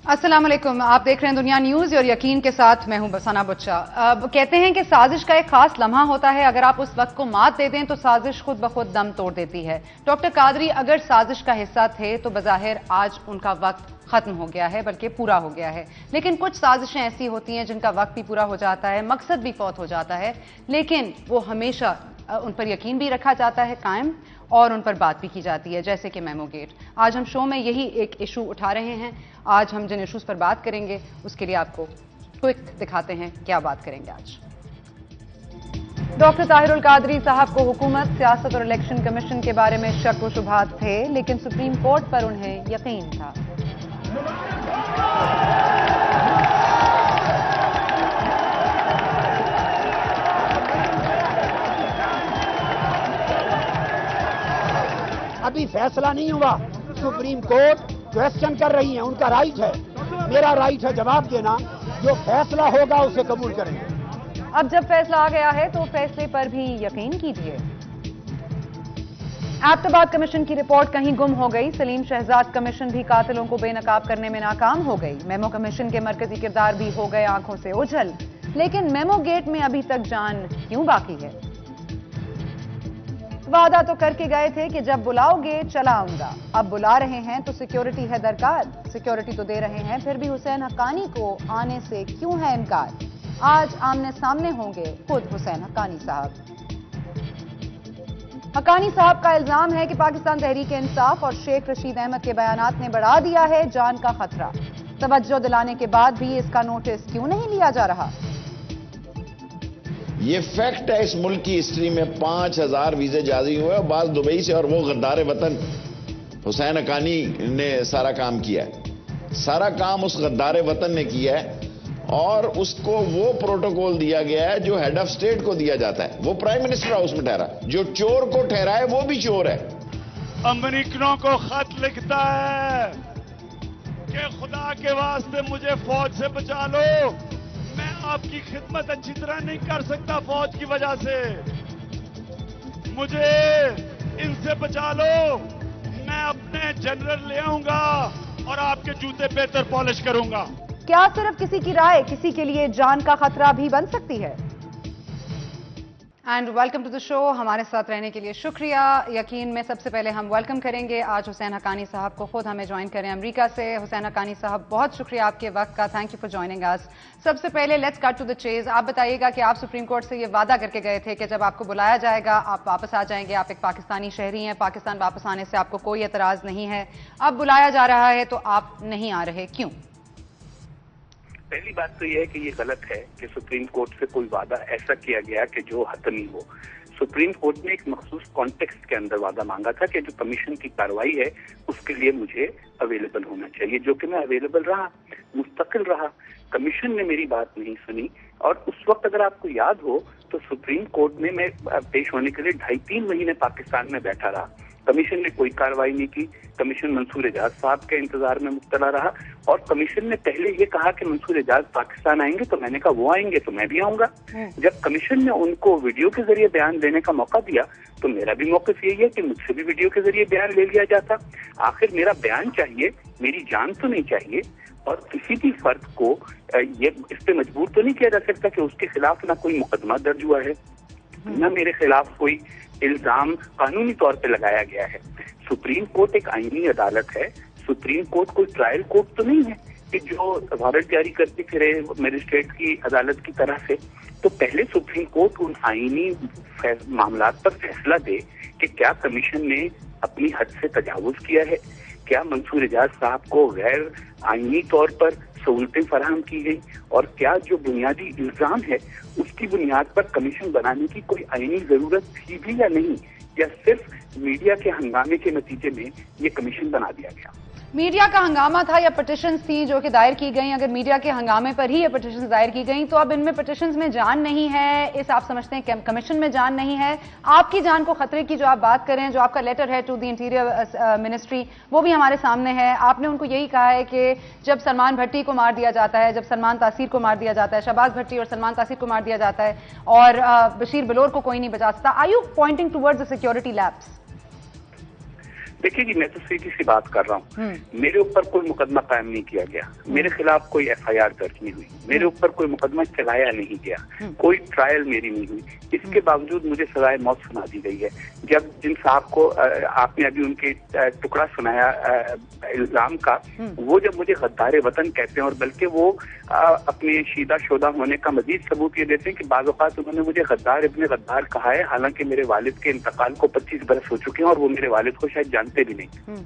अस्सलाम वालेकुम, आप देख रहे हैं दुनिया न्यूज और यकीन के साथ मैं हूं बसाना बुच्चा। कहते हैं कि साजिश का एक खास लम्हा होता है, अगर आप उस वक्त को मात दे दें तो साजिश खुद ब खुद दम तोड़ देती है। डॉक्टर कादरी अगर साजिश का हिस्सा थे तो बज़ाहिर आज उनका वक्त खत्म हो गया है, बल्कि पूरा हो गया है। लेकिन कुछ साजिशें ऐसी होती हैं जिनका वक्त भी पूरा हो जाता है, मकसद भी फौत हो जाता है, लेकिन वो हमेशा उन पर यकीन भी रखा जाता है कायम और उन पर बात भी की जाती है, जैसे कि मेमो गेट। आज हम शो में यही एक इशू उठा रहे हैं। आज हम जिन इशूज पर बात करेंगे उसके लिए आपको क्विक दिखाते हैं क्या बात करेंगे आज। डॉक्टर ताहिरुल कादरी साहब को हुकूमत, सियासत और इलेक्शन कमीशन के बारे में शक व शुबहात थे, लेकिन सुप्रीम कोर्ट पर उन्हें यकीन था। अभी फैसला नहीं हुआ, सुप्रीम कोर्ट क्वेश्चन कर रही है, उनका राइट है, मेरा राइट है जवाब देना। जो फैसला होगा उसे कबूल करेंगे। अब जब फैसला आ गया है तो फैसले पर भी यकीन कीजिए। एबटाबाद कमीशन की रिपोर्ट कहीं गुम हो गई, सलीम शहजाद कमीशन भी कातिलों को बेनकाब करने में नाकाम हो गई। मेमो कमीशन के मरकजी किरदार भी हो गए आंखों से ओझल, लेकिन मेमो गेट में अभी तक जान क्यों बाकी है? वादा तो करके गए थे कि जब बुलाओगे चला आऊंगा, अब बुला रहे हैं तो सिक्योरिटी है दरकार। सिक्योरिटी तो दे रहे हैं, फिर भी हुसैन हक्कानी को आने से क्यों है इनकार? आज आमने सामने होंगे खुद हुसैन हक्कानी साहब। हक्कानी साहब का इल्जाम है कि पाकिस्तान तहरीक इंसाफ और शेख रशीद अहमद के बयानात ने बढ़ा दिया है जान का खतरा। तवज्जो दिलाने के बाद भी इसका नोटिस क्यों नहीं लिया जा रहा? ये फैक्ट है, इस मुल्क की हिस्ट्री में 5000 वीजे जारी हुए और बाज दुबई से, और वो गद्दार वतन हुसैन हक्कानी ने सारा काम किया है। सारा काम उस गद्दार वतन ने किया है और उसको वो प्रोटोकॉल दिया गया है जो हेड ऑफ स्टेट को दिया जाता है। वो प्राइम मिनिस्टर हाउस में ठहरा, जो चोर को ठहराए वो भी चोर है। अमेरिकनों को खत लिखता है कि खुदा के वास्ते मुझे फौज से बचा लो, मैं आपकी खिदमत अच्छी तरह नहीं कर सकता फौज की वजह से, मुझे इनसे बचा लो, मैं अपने जनरल ले आऊंगा और आपके जूते बेहतर पॉलिश करूंगा। क्या सिर्फ किसी की राय किसी के लिए जान का खतरा भी बन सकती है? And welcome to the show. हमारे साथ रहने के लिए शुक्रिया। यकीन में सबसे पहले हम वेलकम करेंगे आज हुसैन हक्कानी साहब को, खुद हमें ज्वाइन करें अमेरिका से। हुसैन हक्कानी साहब, बहुत शुक्रिया आपके वक्त का, thank you for joining us. सबसे पहले let's cut to the chase. आप बताइएगा कि आप सुप्रीम कोर्ट से ये वादा करके गए थे कि जब आपको बुलाया जाएगा आप वापस आ जाएंगे, आप एक पाकिस्तानी शहरी हैं, पाकिस्तान वापस आने से आपको कोई एतराज नहीं है। अब बुलाया जा रहा है तो आप नहीं आ रहे, क्यों? पहली बात तो यह है कि ये गलत है कि सुप्रीम कोर्ट से कोई वादा ऐसा किया गया कि जो हतमी हो। सुप्रीम कोर्ट ने एक मखसूस कॉन्टेक्स्ट के अंदर वादा मांगा था कि जो कमीशन की कार्रवाई है उसके लिए मुझे अवेलेबल होना चाहिए, जो कि मैं अवेलेबल रहा, मुस्तकिल रहा। कमीशन ने मेरी बात नहीं सुनी और उस वक्त अगर आपको याद हो तो सुप्रीम कोर्ट में मैं पेश होने के लिए 2.5-3 महीने पाकिस्तान में बैठा रहा। कमीशन ने कोई कार्रवाई नहीं की। कमीशन मंसूर एजाज साहब के इंतजार में मुब्तला रहा और कमीशन ने पहले ये कहा कि मंसूर एजाज पाकिस्तान आएंगे, तो मैंने कहा वो आएंगे तो मैं भी आऊंगा। जब कमीशन ने उनको वीडियो के जरिए बयान देने का मौका दिया तो मेरा भी मौक़िफ़ यही है कि मुझसे भी वीडियो के जरिए बयान ले लिया जाता। आखिर मेरा बयान चाहिए, मेरी जान तो नहीं चाहिए। और किसी भी फर्द को ये इस पे मजबूर तो नहीं किया जा सकता कि उसके खिलाफ ना कोई मुकदमा दर्ज हुआ है, न मेरे खिलाफ कोई इल्जाम कानूनी तौर पे लगाया गया है। सुप्रीम कोर्ट एक आईनी अदालत है। सुप्रीम कोर्ट कोई ट्रायल कोर्ट तो नहीं है कि जो वारंट जारी करती फिरे मजिस्ट्रेट की अदालत की तरह से। तो पहले सुप्रीम कोर्ट उन आईनी मामलात पर फैसला दे कि क्या कमीशन ने अपनी हद से तजावुज किया है, क्या मंसूर एजाज साहब को गैर आईनी तौर पर सहूलतें फराहम की गई, और क्या जो बुनियादी इल्जाम है उसकी बुनियाद पर कमीशन बनाने की कोई आईनी जरूरत थी भी या नहीं, या सिर्फ मीडिया के हंगामे के नतीजे में ये कमीशन बना दिया गया। मीडिया का हंगामा था या पिटिशंस थी जो कि दायर की गई? अगर मीडिया के हंगामे पर ही ये पिटिशंस दायर की गई तो अब इनमें पिटिशंस में जान नहीं है, इस आप समझते हैं कमीशन में जान नहीं है। आपकी जान को खतरे की जो आप बात करें, जो आपका लेटर है टू द इंटीरियर मिनिस्ट्री, वो भी हमारे सामने है। आपने उनको यही कहा है कि जब सलमान भट्टी को मार दिया जाता है, जब सलमान तासीर को मार दिया जाता है, शहबाज भट्टी और सलमान तासीर को मार दिया जाता है और बशीर बलोर को कोई नहीं बचा सकता। Are you pointing towards the security lapse? देखिए जी, मैं तो सीधी सी बात कर रहा हूँ। मेरे ऊपर कोई मुकदमा कायम नहीं किया गया, मेरे खिलाफ कोई FIR दर्ज नहीं हुई, मेरे ऊपर कोई मुकदमा चलाया नहीं गया, कोई ट्रायल मेरी नहीं हुई। इसके बावजूद मुझे सजाए मौत सुना दी गई है। जब जिन साहब को आपने अभी उनके टुकड़ा सुनाया इल्जाम का, वो जब मुझे गद्दार वतन कहते हैं और बल्कि वो अपने शीदा शोदा होने का मजीद सबूत ये देते हैं कि बाज़ औक़ात उन्होंने मुझे गद्दार इब्ने गद्दार कहा है, हालांकि मेरे वालिद के इंतकाल को 25 बरस हो चुके हैं और वो मेरे वालिद को शायद जानते भी नहीं।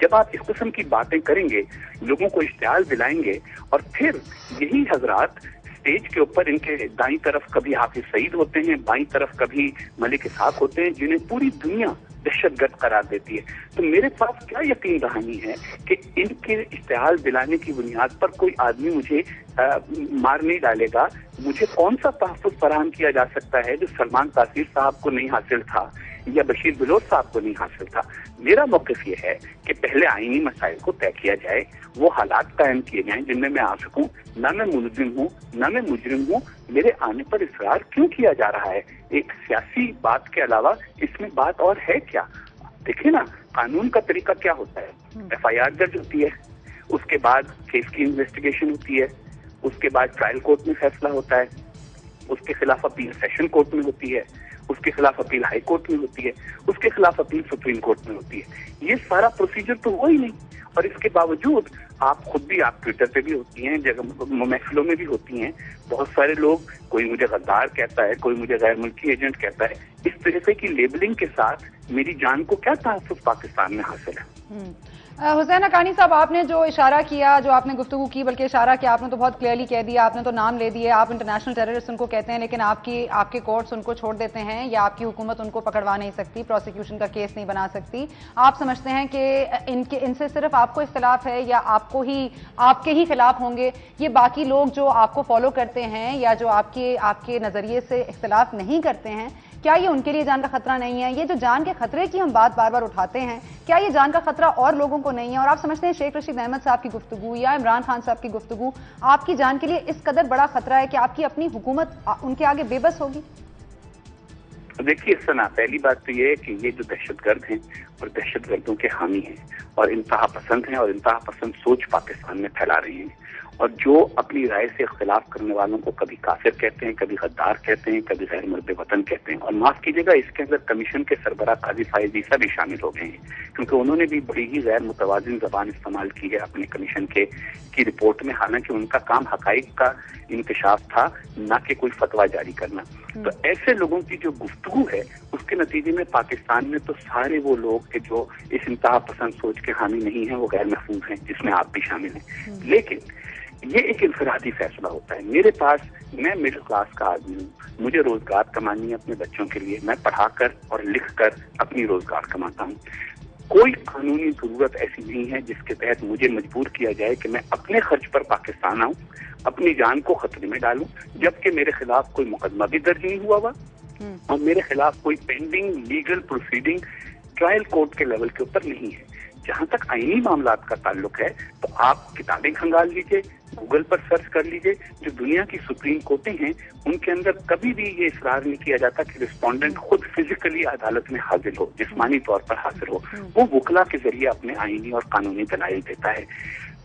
जब आप इस किस्म की बातें करेंगे, लोगों को इश्तियाल दिलाएंगे और फिर यही हजरात स्टेज के ऊपर इनके दाईं तरफ कभी हाफिज सईद होते हैं, बाईं तरफ कभी मलिक इसहाक होते हैं, जिन्हें पूरी दुनिया दहशतगर्द करार देती है। तो मेरे पास क्या यकीन दहानी है कि इनके इश्तिहाल दिलाने की बुनियाद पर कोई आदमी मुझे मार नहीं डालेगा। मुझे कौन सा तहफ़्फ़ुज़ फराहम किया जा सकता है जो सलमान तासीर साहब को नहीं हासिल था या बशीर बलोच साहब को नहीं हासिल था। मेरा मौक़िफ़ ये है कि पहले आईनी मसाइल को तय किया जाए, वो हालात कायम किए जाएं जिनमें मैं आ सकूं। ना मैं मुलजिम हूँ, ना मैं मुजरिम हूँ, मेरे आने पर इसरार क्यों किया जा रहा है? एक सियासी बात के अलावा इसमें बात और है क्या? देखिए ना, कानून का तरीका क्या होता है? FIR दर्ज होती है, उसके बाद केस की इन्वेस्टिगेशन होती है, उसके बाद ट्रायल कोर्ट में फैसला होता है, उसके खिलाफ अपील सेशन कोर्ट में होती है, उसके खिलाफ अपील हाई कोर्ट में होती है, उसके खिलाफ अपील सुप्रीम कोर्ट में होती है। ये सारा प्रोसीजर तो हो ही नहीं, और इसके बावजूद आप खुद भी, आप ट्विटर पे भी होती हैं, जगह महफिलों में भी होती हैं, बहुत सारे लोग, कोई मुझे गद्दार कहता है, कोई मुझे गैर मुल्की एजेंट कहता है। इस तरह की लेबलिंग के साथ मेरी जान को क्या तहफ़्फ़ुज़ पाकिस्तान में हासिल है? हुसैन हक्कानी साहब, आपने जो इशारा किया, जो आपने गुफ्तगू की, बल्कि इशारा किया, आपने तो बहुत क्लियरली कह दिया, आपने तो नाम ले दिए, आप इंटरनेशनल टेररिस्ट उनको कहते हैं, लेकिन आपके कोर्ट्स उनको छोड़ देते हैं या आपकी हुकूमत उनको पकड़वा नहीं सकती, प्रोसिक्यूशन का केस नहीं बना सकती। आप समझते हैं कि इनसे सिर्फ आपको इख्तिलाफ है या आपके ही खिलाफ होंगे? ये बाकी लोग जो आपको फॉलो करते हैं या जो आपके नजरिए से इख्तिलाफ नहीं करते हैं, क्या ये उनके लिए जान का खतरा नहीं है? ये जो जान के खतरे की हम बात बार बार उठाते हैं, क्या ये जान का खतरा और लोगों को नहीं है? और आप समझते हैं शेख रशीद अहमद साहब की गुफ्तगू या इमरान खान साहब की गुफ्तगू आपकी जान के लिए इस कदर बड़ा खतरा है कि आपकी अपनी हुकूमत उनके आगे बेबस होगी? देखिए सना, पहली बात तो ये है कि ये जो दहशतगर्द हैं और दहशतगर्दों के हामी हैं और इंतहा पसंद हैं और इंतहा पसंद सोच पाकिस्तान में फैला रहे हैं, और जो अपनी राय से इख्तिलाफ करने वालों को कभी काफिर कहते हैं, कभी गद्दार कहते हैं, कभी गैर मुल्क वतन कहते हैं। और माफ कीजिएगा, इसके अंदर कमीशन के सरबराह काजी फायद ईसा भी शामिल हो गए हैं, क्योंकि उन्होंने भी बड़ी ही गैर मुतवाजिन जबान इस्तेमाल की है अपने कमीशन की रिपोर्ट में, हालांकि उनका काम हकाइक का इंकशाफ था, ना कि कोई फतवा जारी करना। तो ऐसे लोगों की जो गुफ्तगू है, उसके नतीजे में पाकिस्तान में तो सारे वो लोग के जो इस इंतहा पसंद सोच के हामी नहीं है, वो गैर महफूज हैं, जिसमें आप भी शामिल हैं। लेकिन ये एक इनफरादी फैसला होता है। मेरे पास, मैं मिडिल क्लास का आदमी हूँ, मुझे रोजगार कमानी है अपने बच्चों के लिए, मैं पढ़ाकर और लिखकर अपनी रोजगार कमाता हूँ। कोई कानूनी जरूरत ऐसी नहीं है जिसके तहत मुझे मजबूर किया जाए कि मैं अपने खर्च पर पाकिस्तान आऊं, अपनी जान को खतरे में डालूं, जबकि मेरे खिलाफ कोई मुकदमा भी दर्ज नहीं हुआ और मेरे खिलाफ कोई pending legal proceeding trial court के लेवल के ऊपर नहीं है। जहां तक आईनी मामलात का ताल्लुक है, तो आप किताबें खंगाल लीजिए, गूगल पर सर्च कर लीजिए, जो दुनिया की सुप्रीम कोर्टें हैं, उनके अंदर कभी भी ये इसरार नहीं किया जाता कि रिस्पोंडेंट खुद फिजिकली अदालत में हाजिर हो, जिस्मानी तौर पर हाजिर हो। वो वकला के जरिए अपने आईनी और कानूनी दलाइल देता है।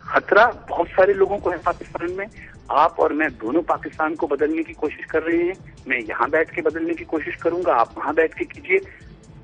खतरा बहुत सारे लोगों को है पाकिस्तान में। आप और मैं दोनों पाकिस्तान को बदलने की कोशिश कर रहे हैं। मैं यहाँ बैठ के बदलने की कोशिश करूंगा, आप वहां बैठ के कीजिए।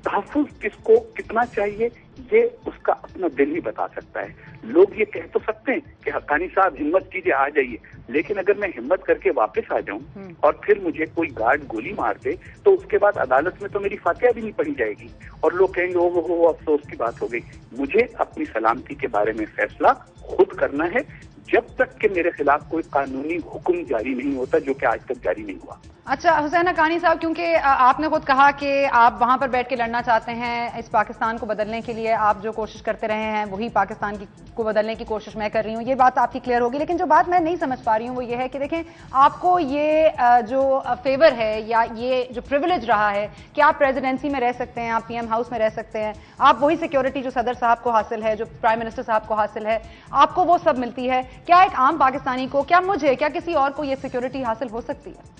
तहफ़्फ़ुज़ किसको कितना चाहिए, ये उसका अपना दिल ही बता सकता है। लोग ये कह तो सकते हैं कि हक्कानी साहब हिम्मत कीजिए, आ जाइए, लेकिन अगर मैं हिम्मत करके वापस आ जाऊं और फिर मुझे कोई गार्ड गोली मार दे, तो उसके बाद अदालत में तो मेरी फातिहा भी नहीं पढ़ी जाएगी और लोग कहेंगे ओ अफसोस की बात हो गई। मुझे अपनी सलामती के बारे में फैसला खुद करना है, जब तक कि मेरे खिलाफ कोई कानूनी हुक्म जारी नहीं होता, जो कि आज तक जारी नहीं हुआ। अच्छा हुसैन हक्कानी साहब, क्योंकि आपने खुद कहा कि आप वहां पर बैठ के लड़ना चाहते हैं इस पाकिस्तान को बदलने के लिए, आप जो कोशिश करते रहे हैं वही पाकिस्तान को बदलने की कोशिश मैं कर रही हूँ, ये बात आपकी क्लियर होगी। लेकिन जो बात मैं नहीं समझ पा रही हूँ वो ये है कि देखें, आपको ये जो फेवर है या ये जो प्रिविलेज रहा है कि आप प्रेसिडेंसी में रह सकते हैं, आप PM हाउस में रह सकते हैं, आप वही सिक्योरिटी जो सदर साहब को हासिल है, जो प्राइम मिनिस्टर साहब को हासिल है, आपको वो सब मिलती है। क्या एक आम पाकिस्तानी को, क्या मुझे, क्या किसी और को ये सिक्योरिटी हासिल हो सकती है?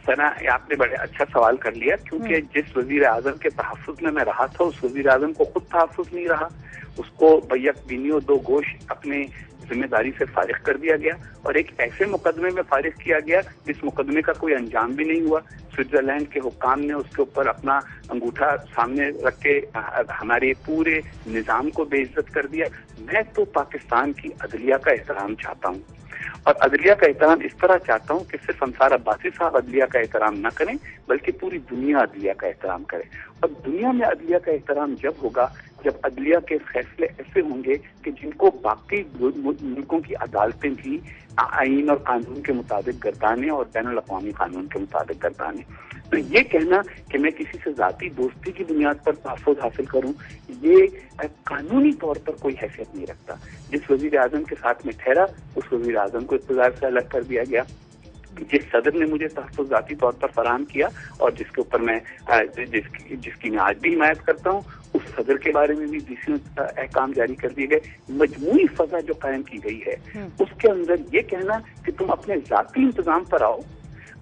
सना, आपने बड़े अच्छा सवाल कर लिया, क्योंकि जिस वजीर आजम के तहफ्फुज में मैं रहा था उस वजीर आजम को खुद तहफ्फुज नहीं रहा, उसको बैक बीनियो दो गोश अपने जिम्मेदारी से फारिग कर दिया गया और एक ऐसे मुकदमे में फारिग किया गया जिस मुकदमे का कोई अंजाम भी नहीं हुआ। स्विट्जरलैंड के हुक्काम ने उसके ऊपर अपना अंगूठा सामने रख के हमारे पूरे निजाम को बेइज्जत कर दिया। मैं तो पाकिस्तान की अदलिया का एहतराम चाहता हूँ और अदलिया का एहतराम इस तरह चाहता हूँ कि सिर्फ अंसार अब्बासी साहब अदलिया का एहतराम न करें बल्कि पूरी दुनिया अदलिया का एहतराम करे। और दुनिया में अदलिया का एहतराम जब होगा जब अदलिया के फैसले ऐसे होंगे कि जिनको बाकी मुल्कों की अदालतें भी आईन और कानून के मुताबिक गर्दाने और बैनुल अक़वामी कानून के मुताबिक गर्दाने। तो ये कहना कि मैं किसी से जाती दोस्ती की बुनियाद पर तहफ़्फ़ुज़ हासिल करूं, ये कानूनी तौर पर कोई हैसियत नहीं रखता। जिस वज़ीर आज़म के साथ में ठहरा उस वज़ीर आज़म को इक़्तिदार से अलग कर दिया गया। जिस सदर ने मुझे तहफ़्फ़ुज़ ज़ाती तौर पर फराहम किया और जिसके ऊपर मैं जिसकी मैं आज भी हिमायत करता हूँ, उस सदर के बारे में भी डीसी अहकाम जारी कर दिए गए। मजमूई फजा जो कायम की गई है उसके अंदर ये कहना कि तुम अपने ज़ाती इंतजाम पर आओ,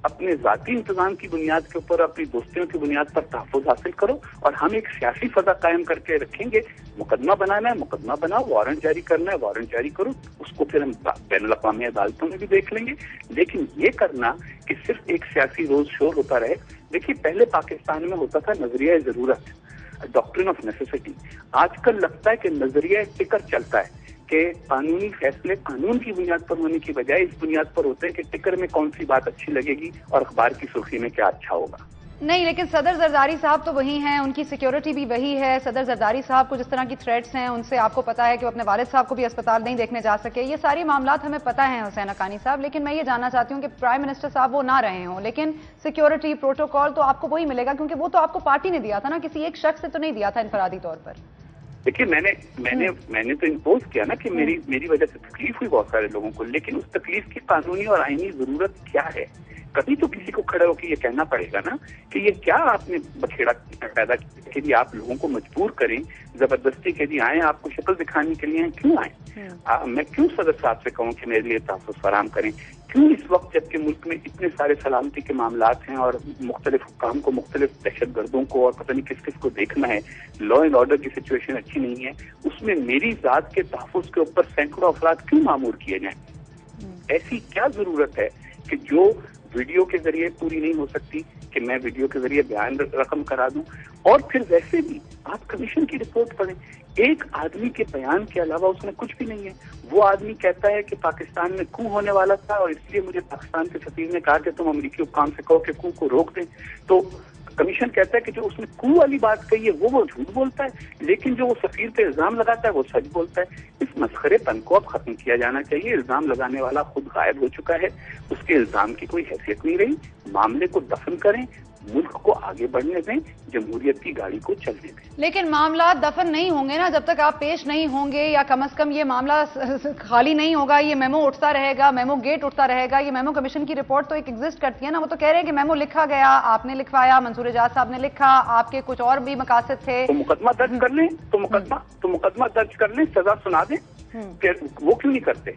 अपने ज़ाती इंतजाम की बुनियाद के ऊपर अपनी दोस्तियों की बुनियाद पर तहफ़्फ़ुज़ हासिल करो और हम एक सियासी फजा कायम करके रखेंगे। मुकदमा बनाना है मुकदमा बनाओ, वारंट जारी करना है वारंट जारी करो, उसको फिर हम बैनुल अक़वामी अदालतों में भी देख लेंगे। लेकिन ये करना कि सिर्फ एक सियासी रोज शोर होता रहे। देखिए, पहले पाकिस्तान में होता था नजरिया ज़रूरत, डॉक्ट्रिन ऑफ नेसेसिटी। आजकल लगता है कि नजरिया टिकर चलता है कि कानूनी फैसले कानून की बुनियाद पर होने की बजाय इस बुनियाद पर होते हैं कि टिकर में कौन सी बात अच्छी लगेगी और अखबार की सुर्खी में क्या अच्छा होगा। नहीं, लेकिन सदर जरदारी साहब तो वही हैं, उनकी सिक्योरिटी भी वही है। सदर जरदारी साहब को जिस तरह की थ्रेट्स हैं उनसे आपको पता है कि वो अपने वालिद साहब को भी अस्पताल नहीं देखने जा सके। ये सारी मामलात हमें पता है हुसैन हक्कानी साहब, लेकिन मैं ये जानना चाहती हूँ कि प्राइम मिनिस्टर साहब वो ना रहे हों लेकिन सिक्योरिटी प्रोटोकॉल तो आपको वही मिलेगा, क्योंकि वो तो आपको पार्टी ने दिया था ना, किसी एक शख्स से तो नहीं दिया था इनफरादी तौर पर। देखिए, मैंने तो इम्पोज किया ना कि मेरी वजह से तकलीफ हुई बहुत सारे लोगों को, लेकिन उस तकलीफ की कानूनी और आईनी जरूरत क्या है? कभी तो किसी को खड़े होकर ये कहना पड़ेगा ना कि ये क्या आपने बखेड़ा पैदा किया कि आप लोगों को मजबूर करें, जबरदस्ती के लिए आए, आपको शक्ल दिखाने के लिए आए, क्यों आए? मैं क्यों सदर साहब से कहूँ कि मेरे लिए तहफ़्फ़ुज़ फराहम करें? क्यों इस वक्त जबकि मुल्क में इतने सारे सलामती के मामलात हैं और मुख्तलिफ हुक्काम को, मुख्तलिफ दहशत गर्दों को और पता नहीं किस किस को देखना है, लॉ एंड ऑर्डर की सिचुएशन अच्छी नहीं है, उसमें मेरी जात के तहफ़्फ़ुज़ के ऊपर सैकड़ों अफराद क्यों मामूर किए जाएं? ऐसी क्या जरूरत है कि जो वीडियो के जरिए पूरी नहीं हो सकती कि मैं वीडियो के जरिए बयान रकम करा दूं? और फिर वैसे भी आप कमीशन की रिपोर्ट पढ़ें, एक आदमी के बयान के अलावा उसमें कुछ भी नहीं है। वो आदमी कहता है कि पाकिस्तान में कू होने वाला था और इसलिए मुझे पाकिस्तान के सफीर ने कहा कि तुम अमेरिकी हुक्काम से कहो कि कू को रोक दें। तो कमीशन कहता है कि जो उसने कू वाली बात कही है वो झूठ बोलता है, लेकिन जो वो सफीर पे इल्जाम लगाता है वो सच बोलता है। इस मसखरेपन को अब खत्म किया जाना चाहिए। इल्जाम लगाने वाला खुद गायब हो चुका है, उसके इल्जाम की कोई हैसियत नहीं रही। मामले को दफन करें, मुल्क को आगे बढ़ने दें, जमहूरियत की गाड़ी को चलने दें। लेकिन मामला दफन नहीं होंगे ना जब तक आप पेश नहीं होंगे, या कम से कम ये मामला खाली नहीं होगा, ये मेमो उठता रहेगा, मेमो गेट उठता रहेगा। ये मेमो कमीशन की रिपोर्ट तो एक एग्जिस्ट करती है ना, वो तो कह रहे हैं कि मेमो लिखा गया, आपने लिखवाया, मंसूर एजाज साहब ने लिखा, आपके कुछ और भी मकासद थे। तो मुकदमा दर्ज कर लें, तो मुकदमा दर्ज कर लें, सजा सुना दें। फिर वो क्यों नहीं करते?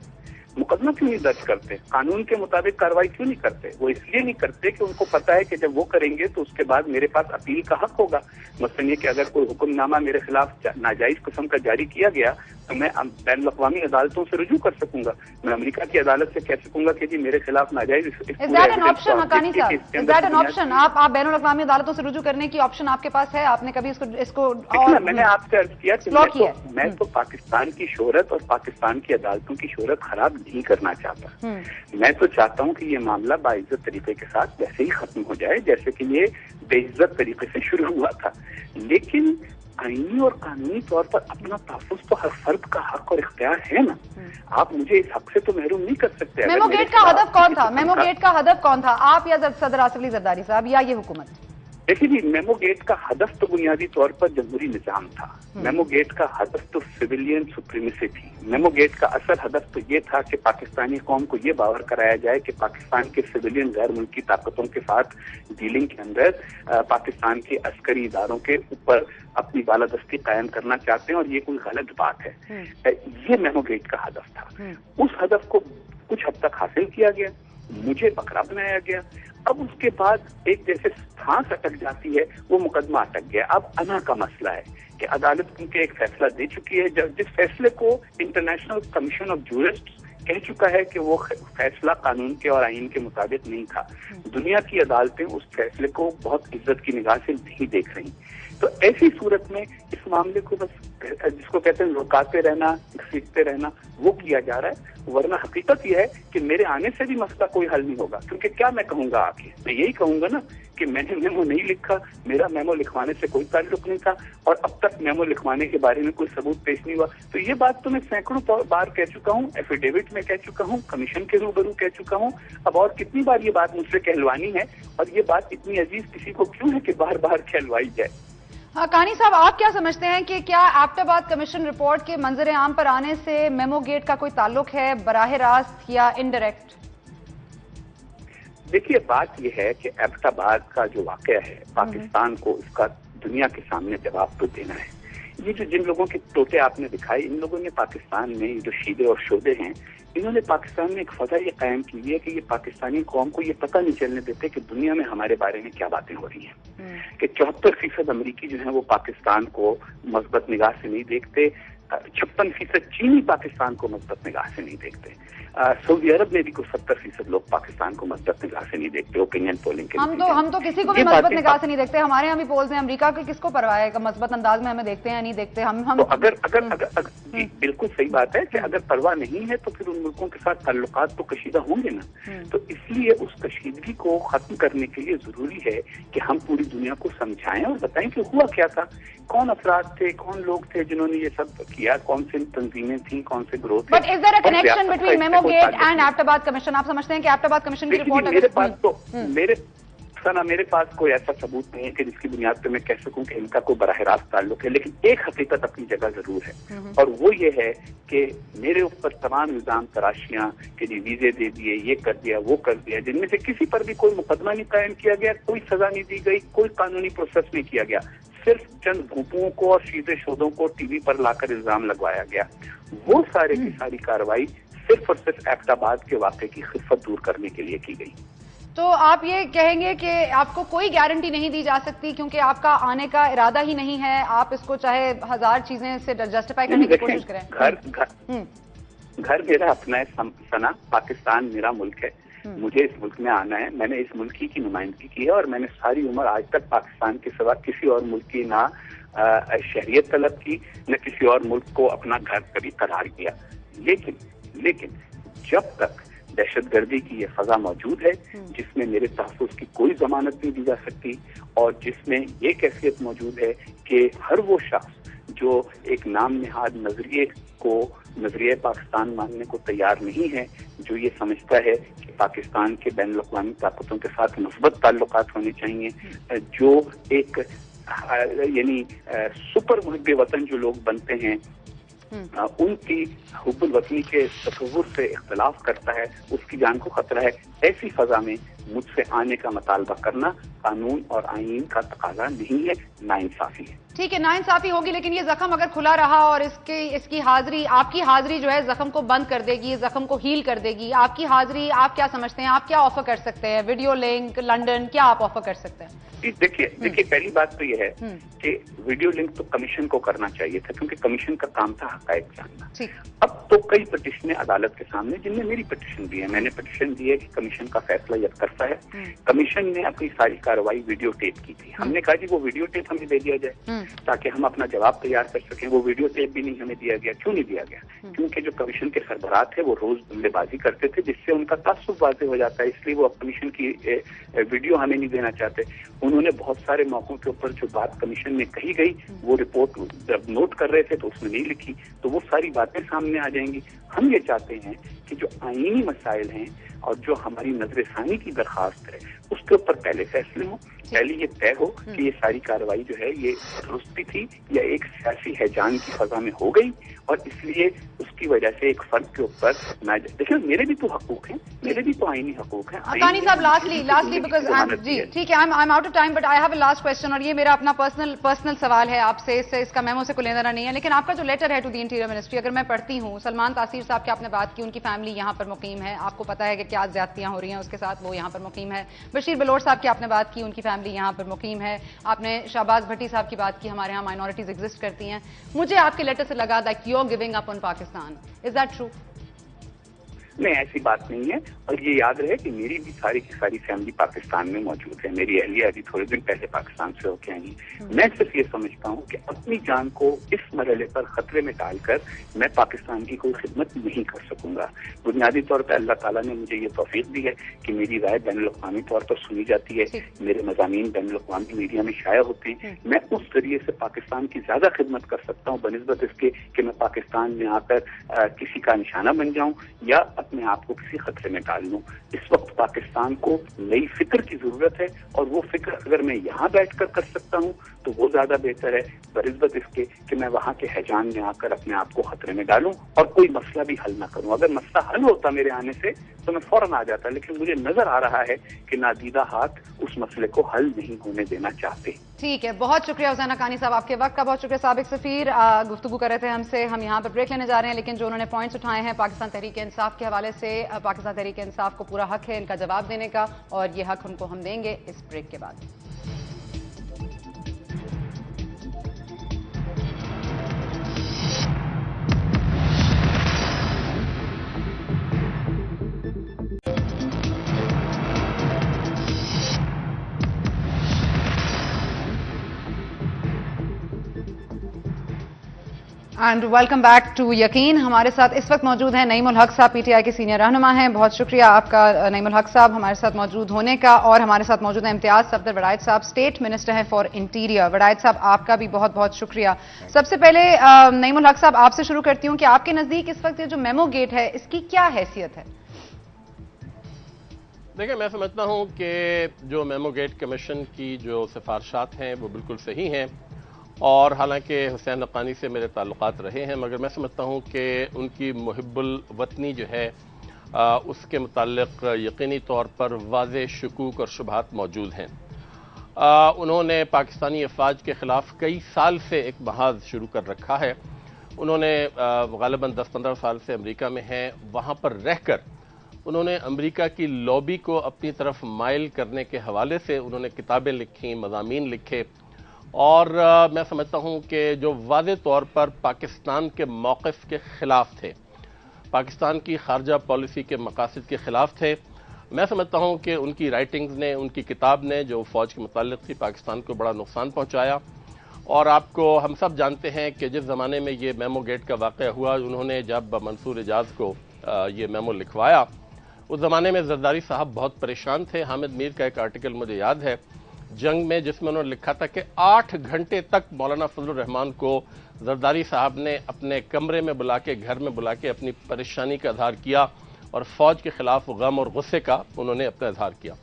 मुकदमा क्यों नहीं दर्ज करते? कानून के मुताबिक कार्रवाई क्यों नहीं करते? वो इसलिए नहीं करते कि उनको पता है कि जब वो करेंगे तो उसके बाद मेरे पास अपील का हक होगा। मसलन ये कि अगर कोई हुक्मनामा मेरे खिलाफ नाजायज किस्म का जारी किया गया तो मैं बैनुल अक़वामी अदालतों से रुजू कर सकूंगा। मैं अमेरिका की अदालत से कह सकूंगा कि जी मेरे खिलाफ नाजायज। Is that an option Haqqani साहब? Is that an option? आप बैनुल अक़वामी अदालतों से रुजू करने की ऑप्शन आपके पास है? आपने कभी इसको और मैंने आपसे अर्ज किया कि मैं तो पाकिस्तान की शोहरत और पाकिस्तान की अदालतों की शोहरत खराब नहीं करना चाहता। मैं तो चाहता हूँ कि ये मामला बाइज्जत तरीके के साथ वैसे ही खत्म हो जाए जैसे कि ये बेइज्जत तरीके से शुरू हुआ था। लेकिन आईनी और कानूनी तौर पर अपना तहफ़्फ़ुज़ तो हर फर्द का हक और इख्तियार है ना। आप मुझे इस हक से तो महरूम नहीं कर सकते। मेमो गेट का हदफ कौन था? मेमो गेट का हदफ कौन था, आप या सदर आसिफ अली जरदारी साहब या ये हुकूमत? देखिए जी, मेमो गेट का हदफ तो बुनियादी तौर पर जमहूरी निजाम था। मेमो गेट का हदफ तो सिविलियन सुप्रीमेसी थी। मेमो गेट का असल हदफ तो ये था कि पाकिस्तानी कौम को ये बावर कराया जाए कि पाकिस्तान के सिविलियन गैर मुल्की ताकतों के साथ डीलिंग के अंदर पाकिस्तान के अस्करी इदारों के ऊपर अपनी बालादस्ती कायम करना चाहते हैं और ये कोई गलत बात है। ये मेमो गेट का हदफ था। उस हदफ को कुछ हद तक हासिल किया गया, मुझे बकरा बनाया गया। اب اس کے بعد ایک جیسے سانس اٹک جاتی ہے وہ مقدمہ اٹک گیا. اب انا کا مسئلہ ہے کہ عدالت کیونکہ ایک فیصلہ دے چکی ہے, جس فیصلے کو انٹرنیشنل کمیشن آف جورسٹ کہہ چکا ہے کہ وہ فیصلہ قانون کے اور آئین کے مطابق نہیں تھا. دنیا کی عدالتیں اس فیصلے کو بہت عزت کی نگاہ سے نہیں دیکھ رہی. تو ایسی صورت میں اس معاملے کو بس جس کو کہتے ہیں لوکاتے رہنا, سیکھتے رہنا, وہ کیا جا رہا ہے. ورنہ حقیقت یہ ہے کہ میرے آنے سے بھی مسئلہ کوئی حل نہیں ہوگا, کیونکہ کیا میں کہوں گا آگے, میں یہی کہوں گا نا کہ میں نے میمو نہیں لکھا, میرا میمو لکھوانے سے کوئی تعلق نہیں تھا, اور اب تک میمو لکھوانے کے بارے میں کوئی ثبوت پیش نہیں ہوا. تو یہ بات تو میں سینکڑوں بار کہہ چکا ہوں, ایفیڈیوٹ میں کہہ چکا ہوں, کمیشن کے روبرو کہہ چکا ہوں. اب اور کتنی بار یہ بات مجھ سے کہلوانی ہے, اور یہ بات اتنی عزیز کسی کو کیوں ہے کہ بار بار کہلوائی جائے. کانی صاحب, آپ کیا سمجھتے ہیں کہ کیا ایبٹ آباد کمیشن رپورٹ کے منظر عام پر آنے سے میمو گیٹ کا کوئی تعلق ہے, براہ راست یا انڈائریکٹ؟ دیکھیے, بات یہ ہے کہ ایبٹ آباد کا جو واقعہ ہے, پاکستان کو اس کا دنیا کے سامنے جواب تو دینا ہے. یہ جو جن لوگوں کے ٹوٹے آپ نے دکھائے, ان لوگوں نے پاکستان میں جو شیدے اور شودے ہیں, انہوں نے پاکستان میں ایک فضا یہ قائم کی ہے کہ یہ پاکستانی قوم کو یہ پتہ نہیں چلنے دیتے کہ دنیا میں ہمارے بارے میں کیا باتیں ہو رہی ہیں. کہ 74% امریکی جو ہیں وہ پاکستان کو مثبت نگاہ سے نہیں دیکھتے, 56% چینی پاکستان کو مثبت نگاہ سے نہیں دیکھتے, سعودی عرب میں بھی کوئی 70% لوگ پاکستان کو مثبت نگاہ سے نہیں دیکھتے. اوپینین پولنگ کے ہم تو کسی کو بھی مثبت نگاہ سے نہیں دیکھتے. ہمارے یہاں بھی پولز ہیں, امریکہ کے کس کو پرواہ ہے کہ مثبت انداز میں ہمیں دیکھتے ہیں یا نہیں دیکھتے. تو اگر بالکل صحیح بات ہے کہ اگر پرواہ نہیں ہے تو پھر ان ملکوں کے ساتھ تعلقات تو کشیدہ ہوں گے نا. تو اس لیے اس کشیدگی کو ختم کرنے کے لیے ضروری ہے کہ ہم پوری دنیا کو سمجھائیں اور بتائیں کہ ہوا کیا تھا, کون افراد تھے, کون لوگ تھے جنہوں نے یہ سب کیا, کون سی تنظیمیں تھیں, کون سے گروہ تھے. But is there a connection between memo gate and Abbottabad commission? آپ سمجھتے ہیں کہ ایبٹ آباد کمیشن کی رپورٹ میرے پاس کوئی ایسا ثبوت نہیں ہے کہ جس کی بنیاد پہ میں کہہ سکوں کہ ان کا کوئی براہ راست تعلق ہے, لیکن ایک حقیقت اپنی جگہ ضرور ہے, اور وہ یہ ہے کہ میرے اوپر تمام الزام تراشیاں کہ جی ویزے دے دیے, یہ کر دیا, وہ کر دیا, جن میں سے کسی پر بھی کوئی مقدمہ نہیں قائم کیا گیا, کوئی سزا نہیں دی گئی, کوئی قانونی پروسیس نہیں کیا گیا, صرف چند گروپوں کو اور شیدے شودوں کو ٹی وی پر لا کر الزام لگوایا گیا. وہ سارے کی ساری کارروائی صرف اور صرف ایبٹ آباد کے واقعے کی خفت دور کرنے کے لیے کی گئی. تو آپ یہ کہیں گے کہ آپ کو کوئی گارنٹی نہیں دی جا سکتی کیونکہ آپ کا آنے کا ارادہ ہی نہیں ہے, آپ اس کو چاہے ہزار چیزیں سے جسٹیفائی کرنے کی کوشش کریں. گھر میرا اپنا ہے سنا, پاکستان میرا ملک ہے, مجھے اس ملک میں آنا ہے, میں نے اس ملک کی نمائندگی کی ہے, اور میں نے ساری عمر آج تک پاکستان کے سوا کسی اور ملک کی نہ شہریت طلب کی, نہ کسی اور ملک کو اپنا گھر کبھی قرار دیا. لیکن جب تک دہشت گردی کی یہ فضا موجود ہے جس میں میرے تحفظ کی کوئی ضمانت نہیں دی جا سکتی, اور جس میں یہ کیفیت موجود ہے کہ ہر وہ شخص جو ایک نام نہاد نظریہ پاکستان ماننے کو تیار نہیں ہے, جو یہ سمجھتا ہے کہ پاکستان کے بین الاقوامی طاقتوں کے ساتھ مثبت تعلقات ہونے چاہیے, جو ایک یعنی سپر محب وطن جو لوگ بنتے ہیں, ان کی حب الوطنی کے تصور سے اختلاف کرتا ہے, اس کی جان کو خطرہ ہے. ایسی فضا میں مجھ سے آنے کا مطالبہ کرنا قانون اور آئین کا تقاضا نہیں ہے, ناانصافی ہے. ٹھیک ہے, ناانصافی ہوگی, لیکن یہ زخم اگر کھلا رہا اور اس کی حاضری, آپ کی حاضری جو ہے زخم کو بند کر دے گی, زخم کو ہیل کر دے گی. آپ کی حاضری, آپ کیا سمجھتے ہیں, آپ کیا آفر کر سکتے ہیں؟ ویڈیو لنک, لنڈن, کیا آپ آفر کر سکتے ہیں؟ دیکھیے پہلی بات تو یہ ہے کہ ویڈیو لنک تو کمیشن کو کرنا چاہیے تھا, کیونکہ کمیشن کا کام تھا حقائق جاننا. اب تو کئی پٹیشنیں عدالت کے سامنے, جن میں میری پٹیشن بھی ہے, میں نے پٹیشن دی ہے کہ کمیشن کا فیصلہ یکطرفہ ہے. کمیشن نے اپنی ساری کارروائی ویڈیو ٹیپ کی تھی. ہم نے کہا جی وہ ویڈیو ٹیپ ہمیں دے دیا جائے تاکہ ہم اپنا جواب تیار کر سکیں. وہ ویڈیو ٹیپ بھی نہیں ہمیں دیا گیا. کیوں نہیں دیا گیا؟ کیونکہ جو کمیشن کے سربراہ تھے وہ روز جملے بازی کرتے تھے, جس سے ان کا تعصب واضح ہو جاتا ہے, اس لیے وہ کمیشن کی ویڈیو ہمیں نہیں دینا چاہتے. انہوں نے بہت سارے موقعوں کے اوپر جو بات کمیشن میں کہی گئی وہ رپورٹ جب نوٹ کر رہے تھے تو اس میں نہیں لکھی, تو وہ ساری باتیں سامنے آ جائیں گی. ہم یہ چاہتے ہیں کہ جو آئینی مسائل ہیں اور جو ہماری نظر ثانی کی درخواست ہے اس کے اوپر پہلے فیصلے ہوں, پہلے یہ طے ہو کہ یہ ساری کارروائی جو ہے یہ درست تھی یا ایک سیاسی ہیجان کی فضا میں ہو گئی, اور اس لیے اس کی وجہ سے ایک فرد کے اوپر نہ دیکھیں, میرے بھی تو حقوق ہیں, میرے بھی تو آئینی حقوق ہیں. کانی صاحب, لاسٹلی بیکاز جی ٹھیک ہے, I am out of time, but I have a last question, اور یہ میرا اپنا پرسنل سوال ہے آپ سے, اس کا میمو سے کوئی لینا نہیں ہے, لیکن آپ کا جو لیٹر ہے ٹو دی انٹیریئر منسٹری, اگر میں پڑھتی ہوں, سلمان تاثیر صاحب کی آپ نے بات کی, ان کی فیملی یہاں پر مقیم ہے, آپ کو پتا ہے کہ کیا زیادتیاں ہو رہی ہیں اس کے ساتھ, وہ یہاں پر مقیم ہے, بشیر بلوچ صاحب کی آپ نے بات کی، ان کی فیملی یہاں پر مقیم ہے. آپ نے شہباز بھٹی صاحب کی بات کی، ہمارے یہاں مائنورٹیز ایگزسٹ کرتی ہیں. مجھے آپ کے لیٹر سے لگا that you are giving up on Pakistan. Is that true? نہیں، ایسی بات نہیں ہے. اور یہ یاد رہے کہ میری بھی ساری کی ساری فیملی پاکستان میں موجود ہے. میری اہلیہ ابھی تھوڑے دن پہلے پاکستان سے ہو کے آئی ہیں. میں صرف یہ سمجھتا ہوں کہ اپنی جان کو اس مرحلے پر خطرے میں ڈال کر میں پاکستان کی کوئی خدمت نہیں کر سکوں گا. بنیادی طور پر اللہ تعالیٰ نے مجھے یہ توفیق دی ہے کہ میری رائے بین الاقوامی طور پر سنی جاتی ہے، میرے مضامین بین الاقوامی میڈیا میں شائع ہوتے ہیں. میں اس ذریعے سے پاکستان کی زیادہ خدمت کر سکتا ہوں بنسبت اس کے کہ میں پاکستان میں آ کر کسی کا نشانہ بن جاؤں یا اپنے آپ کو کسی خطرے میں ڈال لوں. اس وقت پاکستان کو نئی فکر کی ضرورت ہے، اور وہ فکر اگر میں یہاں بیٹھ کر سکتا ہوں تو وہ زیادہ بہتر ہے بنسبت اس کے کہ میں وہاں کے حیجان میں آ کر اپنے آپ کو خطرے میں ڈالوں اور کوئی مسئلہ بھی حل نہ کروں. اگر مسئلہ حل ہوتا میرے آنے سے تو میں فوراً آ جاتا، لیکن مجھے نظر آ رہا ہے کہ نادیدہ ہاتھ اس مسئلے کو حل نہیں ہونے دینا چاہتے. ٹھیک ہے، بہت شکریہ حسین حقانی صاحب آپ کے وقت کا. بہت شکریہ. سابق سفیر گفتگو کر رہے تھے ہم سے. ہم یہاں پر بریک لینے جا رہے ہیں، لیکن جو انہوں نے پوائنٹس اٹھائے ہیں پاکستان تحریک انصاف کے حوالے سے، پاکستان تحریک انصاف کو پورا حق ہے ان کا جواب دینے کا، اور یہ حق ان کو ہم دیں گے اس بریک کے بعد. اینڈ ویلکم بیک ٹو یقین. ہمارے ساتھ اس وقت موجود ہیں نعیم الحق صاحب، پی ٹی آئی کے سینئر رہنما ہیں. بہت شکریہ آپ کا نعیم الحق صاحب ہمارے ساتھ موجود ہونے کا. اور ہمارے ساتھ موجود ہیں امتیاز صفدر وڑائچ صاحب، اسٹیٹ منسٹر ہیں فار انٹیریئر. وڑائچ صاحب آپ کا بھی بہت بہت شکریہ. سب سے پہلے نعیم الحق صاحب آپ سے شروع کرتی ہوں کہ آپ کے نزدیک اس وقت یہ جو میمو گیٹ ہے اس کی کیا حیثیت ہے؟ دیکھیں، میں سمجھتا ہوں کہ جو میمو گیٹ کمیشن کی جو سفارشات ہیں وہ بالکل صحیح ہیں، اور حالانکہ حسین حقانی سے میرے تعلقات رہے ہیں، مگر میں سمجھتا ہوں کہ ان کی محب الوطنی جو ہے اس کے متعلق یقینی طور پر واضح شکوک اور شبہات موجود ہیں. انہوں نے پاکستانی افواج کے خلاف کئی سال سے ایک محاذ شروع کر رکھا ہے. انہوں نے غالباً 10-15 سال سے امریکہ میں ہیں. وہاں پر رہ کر انہوں نے امریکہ کی لابی کو اپنی طرف مائل کرنے کے حوالے سے انہوں نے کتابیں لکھیں، مضامین لکھے، اور میں سمجھتا ہوں کہ جو واضح طور پر پاکستان کے موقف کے خلاف تھے، پاکستان کی خارجہ پالیسی کے مقاصد کے خلاف تھے. میں سمجھتا ہوں کہ ان کی رائٹنگز نے، ان کی کتاب نے جو فوج کے متعلق تھی، پاکستان کو بڑا نقصان پہنچایا. اور آپ کو ہم سب جانتے ہیں کہ جس زمانے میں یہ میمو گیٹ کا واقعہ ہوا، انہوں نے جب منصور اعجاز کو یہ میمو لکھوایا، اس زمانے میں زرداری صاحب بہت پریشان تھے. حامد میر کا ایک آرٹیکل مجھے یاد ہے جنگ میں، جس میں انہوں نے لکھا تھا کہ 8 گھنٹے تک مولانا فضل الرحمان کو زرداری صاحب نے اپنے کمرے میں بلا کے، گھر میں بلا کے اپنی پریشانی کا اظہار کیا، اور فوج کے خلاف غم اور غصے کا انہوں نے اپنا اظہار کیا.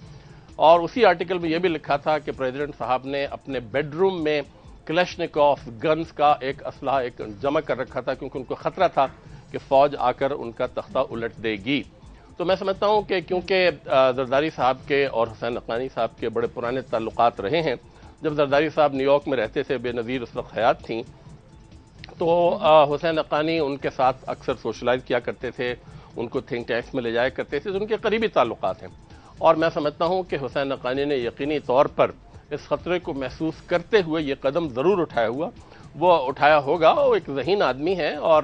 اور اسی آرٹیکل میں یہ بھی لکھا تھا کہ پریزیڈنٹ صاحب نے اپنے بیڈ روم میں کلشنکوف گنز کا ایک اسلحہ ایک جمع کر رکھا تھا، کیونکہ ان کو خطرہ تھا کہ فوج آ کر ان کا تختہ الٹ دے گی. تو میں سمجھتا ہوں کہ کیونکہ زرداری صاحب کے اور حسین حقانی صاحب کے بڑے پرانے تعلقات رہے ہیں، جب زرداری صاحب نیو یارک میں رہتے تھے، بے نظیر اس وقت حیات تھیں، تو حسین حقانی ان کے ساتھ اکثر سوشلائز کیا کرتے تھے، ان کو تھنک ٹینکس میں لے جایا کرتے تھے. تو ان کے قریبی تعلقات ہیں، اور میں سمجھتا ہوں کہ حسین حقانی نے یقینی طور پر اس خطرے کو محسوس کرتے ہوئے یہ قدم ضرور اٹھایا ہوگا. وہ ایک ذہین آدمی ہے، اور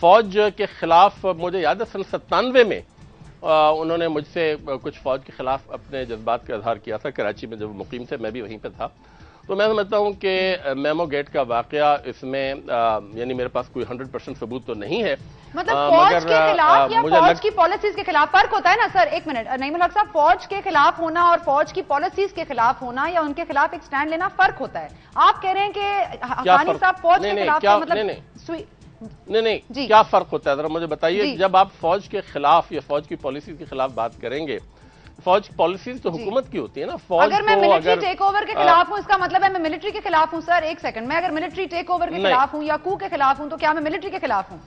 فوج کے خلاف مجھے یاد ہے سن 97 میں انہوں نے مجھ سے کچھ فوج کے خلاف اپنے جذبات کا اظہار کیا تھا کراچی میں، جب وہ مقیم تھے، میں بھی وہیں پہ تھا. تو میں سمجھتا ہوں کہ میمو گیٹ کا واقعہ اس میں یعنی میرے پاس کوئی 100% ثبوت تو نہیں ہے، مطلب فوج کے خلاف یا فوج کی پالیسیز کے خلاف فرق ہوتا ہے نا سر. ایک منٹ نعیم الحق صاحب، فوج کے خلاف ہونا اور فوج کی پالیسیز کے خلاف ہونا یا ان کے خلاف ایک سٹینڈ لینا فرق ہوتا ہے. آپ کہہ رہے ہیں کہ حقانی صاحب فوج کے خلاف مطلب نہیں، کیا فرق ہوتا ہے ذرا مجھے بتائیے. جب آپ فوج کے خلاف یا فوج کی پالیسیز کے خلاف بات کریں گے، فوج کی پالیسیز تو حکومت کی ہوتی ہے نا. فوج اگر میں ملٹری ٹیک اوور کے خلاف ہوں، اس کا مطلب ہے میں ملٹری کے خلاف ہوں. سر ایک سیکنڈ، میں اگر ملٹری ٹیک اوور کے خلاف ہوں یا کو کے خلاف ہوں تو کیا میں ملٹری کے خلاف ہوں؟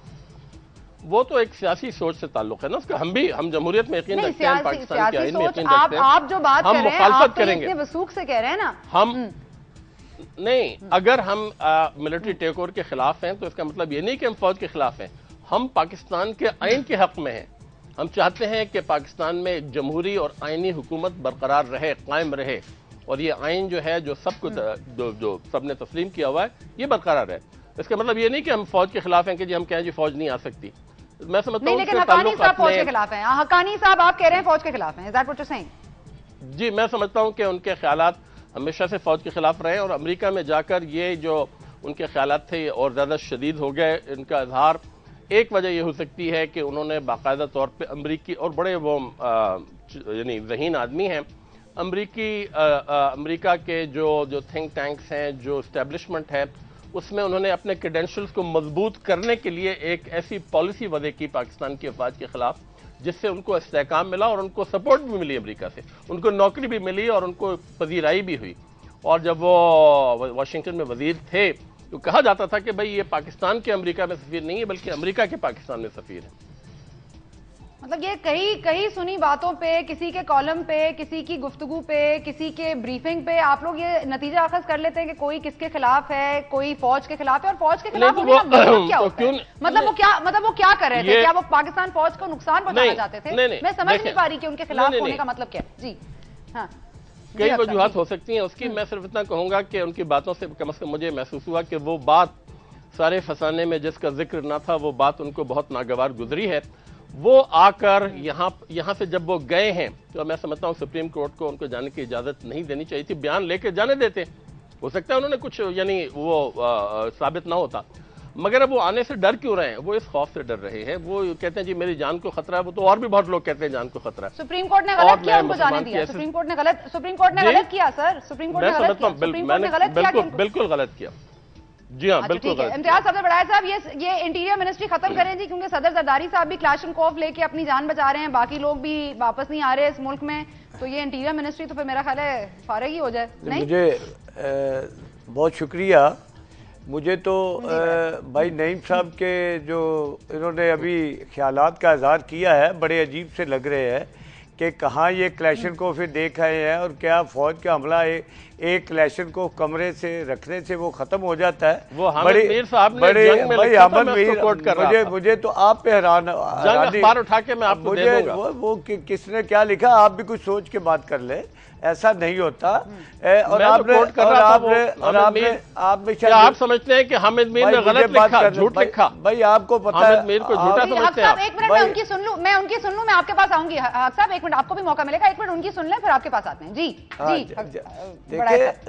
وہ تو ایک سیاسی سوچ سے تعلق ہے نا اس کا. ہم جمہوریت میں یقین رکھتے ہیں، پاکستان کے آئین میں یقین رکھتے ہیں. آپ جو بات کر رہے ہیں آپ اتنے وثوق سے کہہ رہے ہیں نا. ہم نہیں، اگر ہم ملٹری ٹیک اوور کے خلاف ہیں تو اس کا مطلب یہ نہیں کہ ہم فوج کے خلاف ہیں. ہم پاکستان کے آئین کے حق میں ہیں. ہم چاہتے ہیں کہ پاکستان میں ایک جمہوری اور آئینی حکومت برقرار رہے، قائم رہے، اور یہ آئین جو ہے جو سب کو جو سب نے تسلیم کیا ہوا ہے یہ برقرار ہے۔ اس کا مطلب یہ نہیں کہ ہم فوج کے خلاف ہیں کہ جی ہم کہیں جی فوج نہیں آ سکتی۔ میں سمجھتا ہوں لیکن حقانی صاحب فوج کے خلاف ہیں، حقانی صاحب آپ کہہ رہے ہیں فوج کے خلاف ہیں، is that what you're saying؟ جی میں سمجھتا ہوں کہ ان کے خیالات ہمیشہ سے فوج کے خلاف رہے، اور امریکہ میں جا کر یہ جو ان کے خیالات تھے یہ اور زیادہ شدید ہو گئے۔ ان کا اظہار ایک وجہ یہ ہو سکتی ہے کہ انہوں نے باقاعدہ طور پہ امریکی، اور بڑے وہ یعنی ذہین آدمی ہیں، امریکہ کے جو تھنک ٹینکس ہیں، جو اسٹیبلشمنٹ ہے، اس میں انہوں نے اپنے کریڈینشلز کو مضبوط کرنے کے لیے ایک ایسی پالیسی وضع کی پاکستان کی افواج کے خلاف جس سے ان کو استحکام ملا اور ان کو سپورٹ بھی ملی امریکہ سے، ان کو نوکری بھی ملی اور ان کو پذیرائی بھی ہوئی۔ اور جب وہ واشنگٹن میں وزیر تھے تو کہا جاتا تھا کہ بھئی یہ پاکستان کے امریکہ میں سفیر نہیں ہے بلکہ امریکہ کے پاکستان میں سفیر ہے۔ مطلب یہ کئی سنی باتوں پہ، کسی کے کالم پہ، کسی کی گفتگو پہ، کسی کے بریفنگ پہ آپ لوگ یہ نتیجہ اخذ کر لیتے ہیں کہ کوئی کس کے خلاف ہے، کوئی فوج کے خلاف ہے، اور فوج کے خلاف ہونے کا مطلب کیا ہوتا ہے؟ مطلب وہ کیا کر رہے تھے؟ کیا وہ پاکستان فوج کو نقصان پہنچانا چاہتے تھے؟ میں سمجھ نہیں پا رہی کہ ان کے خلاف ہونے کا مطلب کیا ہے۔ جی ہاں، کئی وجوہات ہو سکتی ہیں اس کی، میں صرف اتنا کہوں گا کہ ان کی باتوں سے کم از کم مجھے محسوس ہوا کہ وہ بات سارے فسانے میں جس کا ذکر نہ تھا وہ بات ان کو بہت ناگوار گزری ہے۔ وہ آ کر یہاں سے جب وہ گئے ہیں تو میں سمجھتا ہوں سپریم کورٹ کو ان کو جانے کی اجازت نہیں دینی چاہیے تھی، بیان لے کے جانے دیتے، ہو سکتا ہے انہوں نے کچھ یعنی وہ ثابت نہ ہوتا، مگر اب وہ آنے سے ڈر کیوں رہے ہیں؟ وہ اس خوف سے ڈر رہے ہیں، وہ کہتے ہیں جی میری جان کو خطرہ ہے، وہ تو اور بھی بہت لوگ کہتے ہیں جان کو خطرہ ہے۔ سپریم کورٹ نے غلط کیا ان کو جانے دیا، سپریم کورٹ نے غلط کیا سر، سپریم کورٹ نے غلط کیا، بالکل غلط کیا، جی ہاں بالکل غلط۔ امتیاز صاحب بڑھائے صاحب یہ انٹیریئر منسٹری ختم کریں جی، کیونکہ صدر زرداری صاحب بھی کلاشنکوف لے کے اپنی جان بچا رہے ہیں، باقی لوگ بھی واپس نہیں آ رہے اس ملک میں، تو یہ انٹیریئر منسٹری تو پھر میرا خیال ہے فارغ ہی ہو جائے۔ مجھے بہت شکریہ، مجھے تو بھائی نعیم صاحب کے جو انہوں نے ابھی خیالات کا اظہار کیا ہے بڑے عجیب سے لگ رہے ہیں کہ کہاں یہ کلیشنکوف دیکھ آئے ہیں، اور کیا فوج کا حملہ ایک کلیشنکوف کمرے سے رکھنے سے وہ ختم ہو جاتا ہے؟ وہ حامد میر صاحب نے جنگ میں لکھا تھا، میں اس کو کوٹ کر رہا تھا۔ مجھے تو آپ پہ حیران، جنگ اخبار اٹھا کے میں آپ کو دے دوں گا، وہ کس نے کیا لکھا، آپ بھی کچھ سوچ کے بات کر لیں، ایسا نہیں ہوتا۔ اور آپ سمجھتے ہیں کہ حامد میر نے غلط لکھا، جھوٹ لکھا؟ بھائی آپ کو پتا ہے حامد میر کو جھوٹا سمجھتے ہیں آپ؟ ایک منٹ میں ان کی سن لوں، میں آپ کے پاس آؤں گی حق صاحب، ایک منٹ آپ کو بھی موقع ملے گا، ایک منٹ ان کی سن لیں پھر آپ کے پاس آتے ہیں۔ جی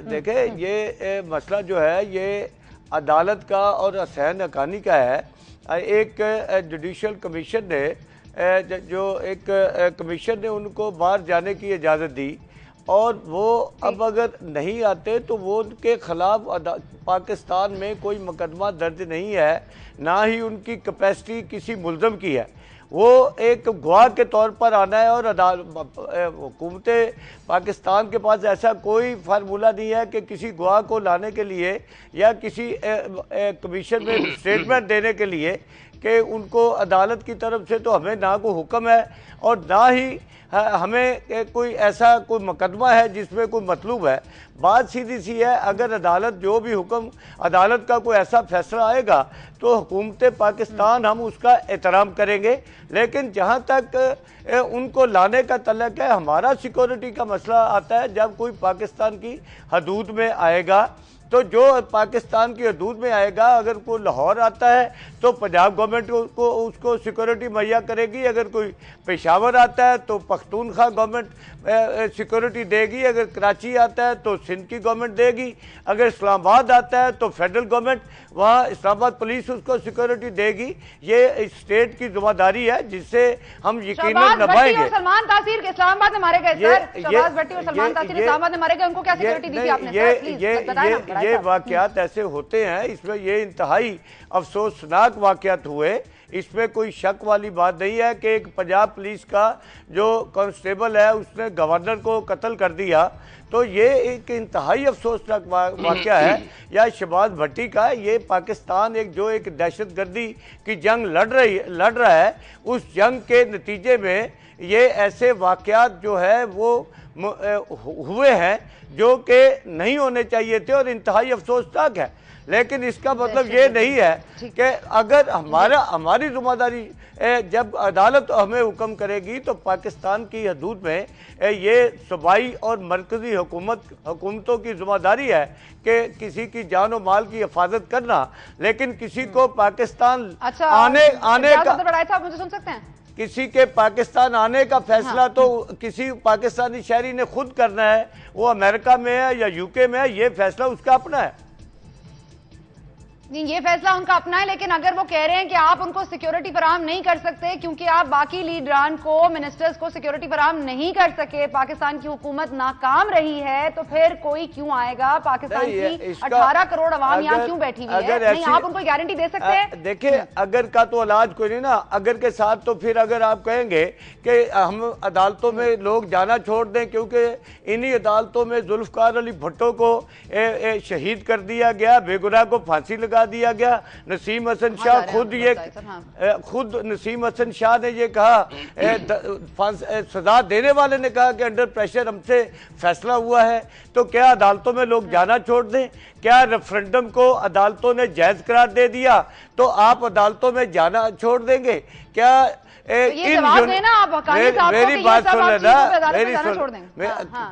دیکھیں یہ مسئلہ جو ہے یہ عدالت کا اور حسین حقانی کا ہے۔ ایک جوڈیشل کمیشن نے جو ایک کمیشن نے ان کو باہر جانے کی اجازت دی، اور وہ اب اگر نہیں آتے تو وہ ان کے خلاف پاکستان میں کوئی مقدمہ درج نہیں ہے، نہ ہی ان کی کیپیسٹی کسی ملزم کی ہے، وہ ایک گواہ کے طور پر آنا ہے، اور حکومت پاکستان کے پاس ایسا کوئی فارمولہ نہیں ہے کہ کسی گواہ کو لانے کے لیے یا کسی کمیشن میں اسٹیٹمنٹ دینے کے لیے کہ ان کو عدالت کی طرف سے تو ہمیں نہ کوئی حکم ہے اور نہ ہی ہمیں کوئی ایسا کوئی مقدمہ ہے جس میں کوئی مطلوب ہے۔ بات سیدھی سی ہے، اگر عدالت جو بھی حکم، عدالت کا کوئی ایسا فیصلہ آئے گا تو حکومت پاکستان ہم اس کا احترام کریں گے، لیکن جہاں تک ان کو لانے کا تعلق ہے، ہمارا سیکورٹی کا مسئلہ آتا ہے جب کوئی پاکستان کی حدود میں آئے گا، تو جو پاکستان کی حدود میں آئے گا، اگر کوئی لاہور آتا ہے تو پنجاب گورنمنٹ اس کو سیکورٹی مہیا کرے گی، اگر کوئی پشاور آتا ہے تو پختونخوا گورنمنٹ سیکورٹی دے گی، اگر کراچی آتا ہے تو سندھ کی گورنمنٹ دے گی، اگر اسلام آباد آتا ہے تو فیڈرل گورنمنٹ وہاں اسلام آباد پولیس اس کو سیکورٹی دے گی۔ یہ اسٹیٹ کی ذمہ داری ہے جس سے ہم یقیناً نبھائیں گے۔ سلمان تاثیر اسلام آباد میں مارے گئے سر، شہباز بھٹی اور سلمان تاثیر اسلام آباد میں مارے گئے، ان کو کیا سیکورٹی دی تھی آپ نے؟ یہ واقعات ایسے ہوتے ہیں، اس میں یہ انتہائی افسوسناک واقعات ہوئے، اس میں کوئی شک والی بات نہیں ہے کہ ایک پنجاب پولیس کا جو کانسٹیبل ہے اس نے گورنر کو قتل کر دیا، تو یہ ایک انتہائی افسوسناک واقعہ ہے۔ یا شہباز بھٹی کا، یہ پاکستان ایک دہشت گردی کی جنگ لڑ رہا ہے، اس جنگ کے نتیجے میں یہ ایسے واقعات جو ہے وہ ہوئے ہیں جو کہ نہیں ہونے چاہیے تھے اور انتہائی افسوسناک ہے۔ लेकिन इसका मतलब ये नहीं है कि अगर हमारी जिम्मेदारी जब अदालत हमें हुक्म करेगी तो पाकिस्तान की हदूद में ये सूबाई और मरकजी हुकूमतों की जिम्मेदारी है कि किसी की जान और माल की हिफाजत करना, लेकिन किसी को पाकिस्तान आने का मुझे सुन सकते हैं, किसी के पाकिस्तान आने का फैसला तो किसी पाकिस्तानी शहरी ने खुद करना है, वो अमेरिका में है या यूके में है, ये फैसला उसका अपना है। नहीं, ये फैसला उनका अपना है, लेकिन अगर वो कह रहे हैं कि आप उनको सिक्योरिटी फराहम नहीं कर सकते क्योंकि आप बाकी लीडरान को, मिनिस्टर्स को सिक्योरिटी फराहम नहीं कर सके, पाकिस्तान की हुकूमत नाकाम रही है, तो फिर कोई क्यों आएगा? पाकिस्तान की 18 करोड़ अवाम यहाँ क्यों बैठी हुई है? नहीं, आप उनको गारंटी दे सकते हैं? देखिए, अगर का तो इलाज कोई नहीं ना, अगर के साथ तो फिर अगर आप कहेंगे कि हम अदालतों में लोग जाना छोड़ दें क्योंकि इन्हीं अदालतों में जुल्फकार अली भुट्टो को शहीद कर दिया गया, बेगुनाह को फांसी लगा दिया गया, नसीम हसन शाह खुद नसीम हसन शाह ने ये कहा, सजा देने वाले ने कहा कि अंडर प्रेशर हमसे फैसला हुआ है, तो क्या अदालतों में लोग जाना छोड़ दें? क्या रेफरेंडम को अदालतों ने जायज करार दे दिया तो आप अदालतों में जाना छोड़ देंगे? क्या मेरी बात सुन लेना,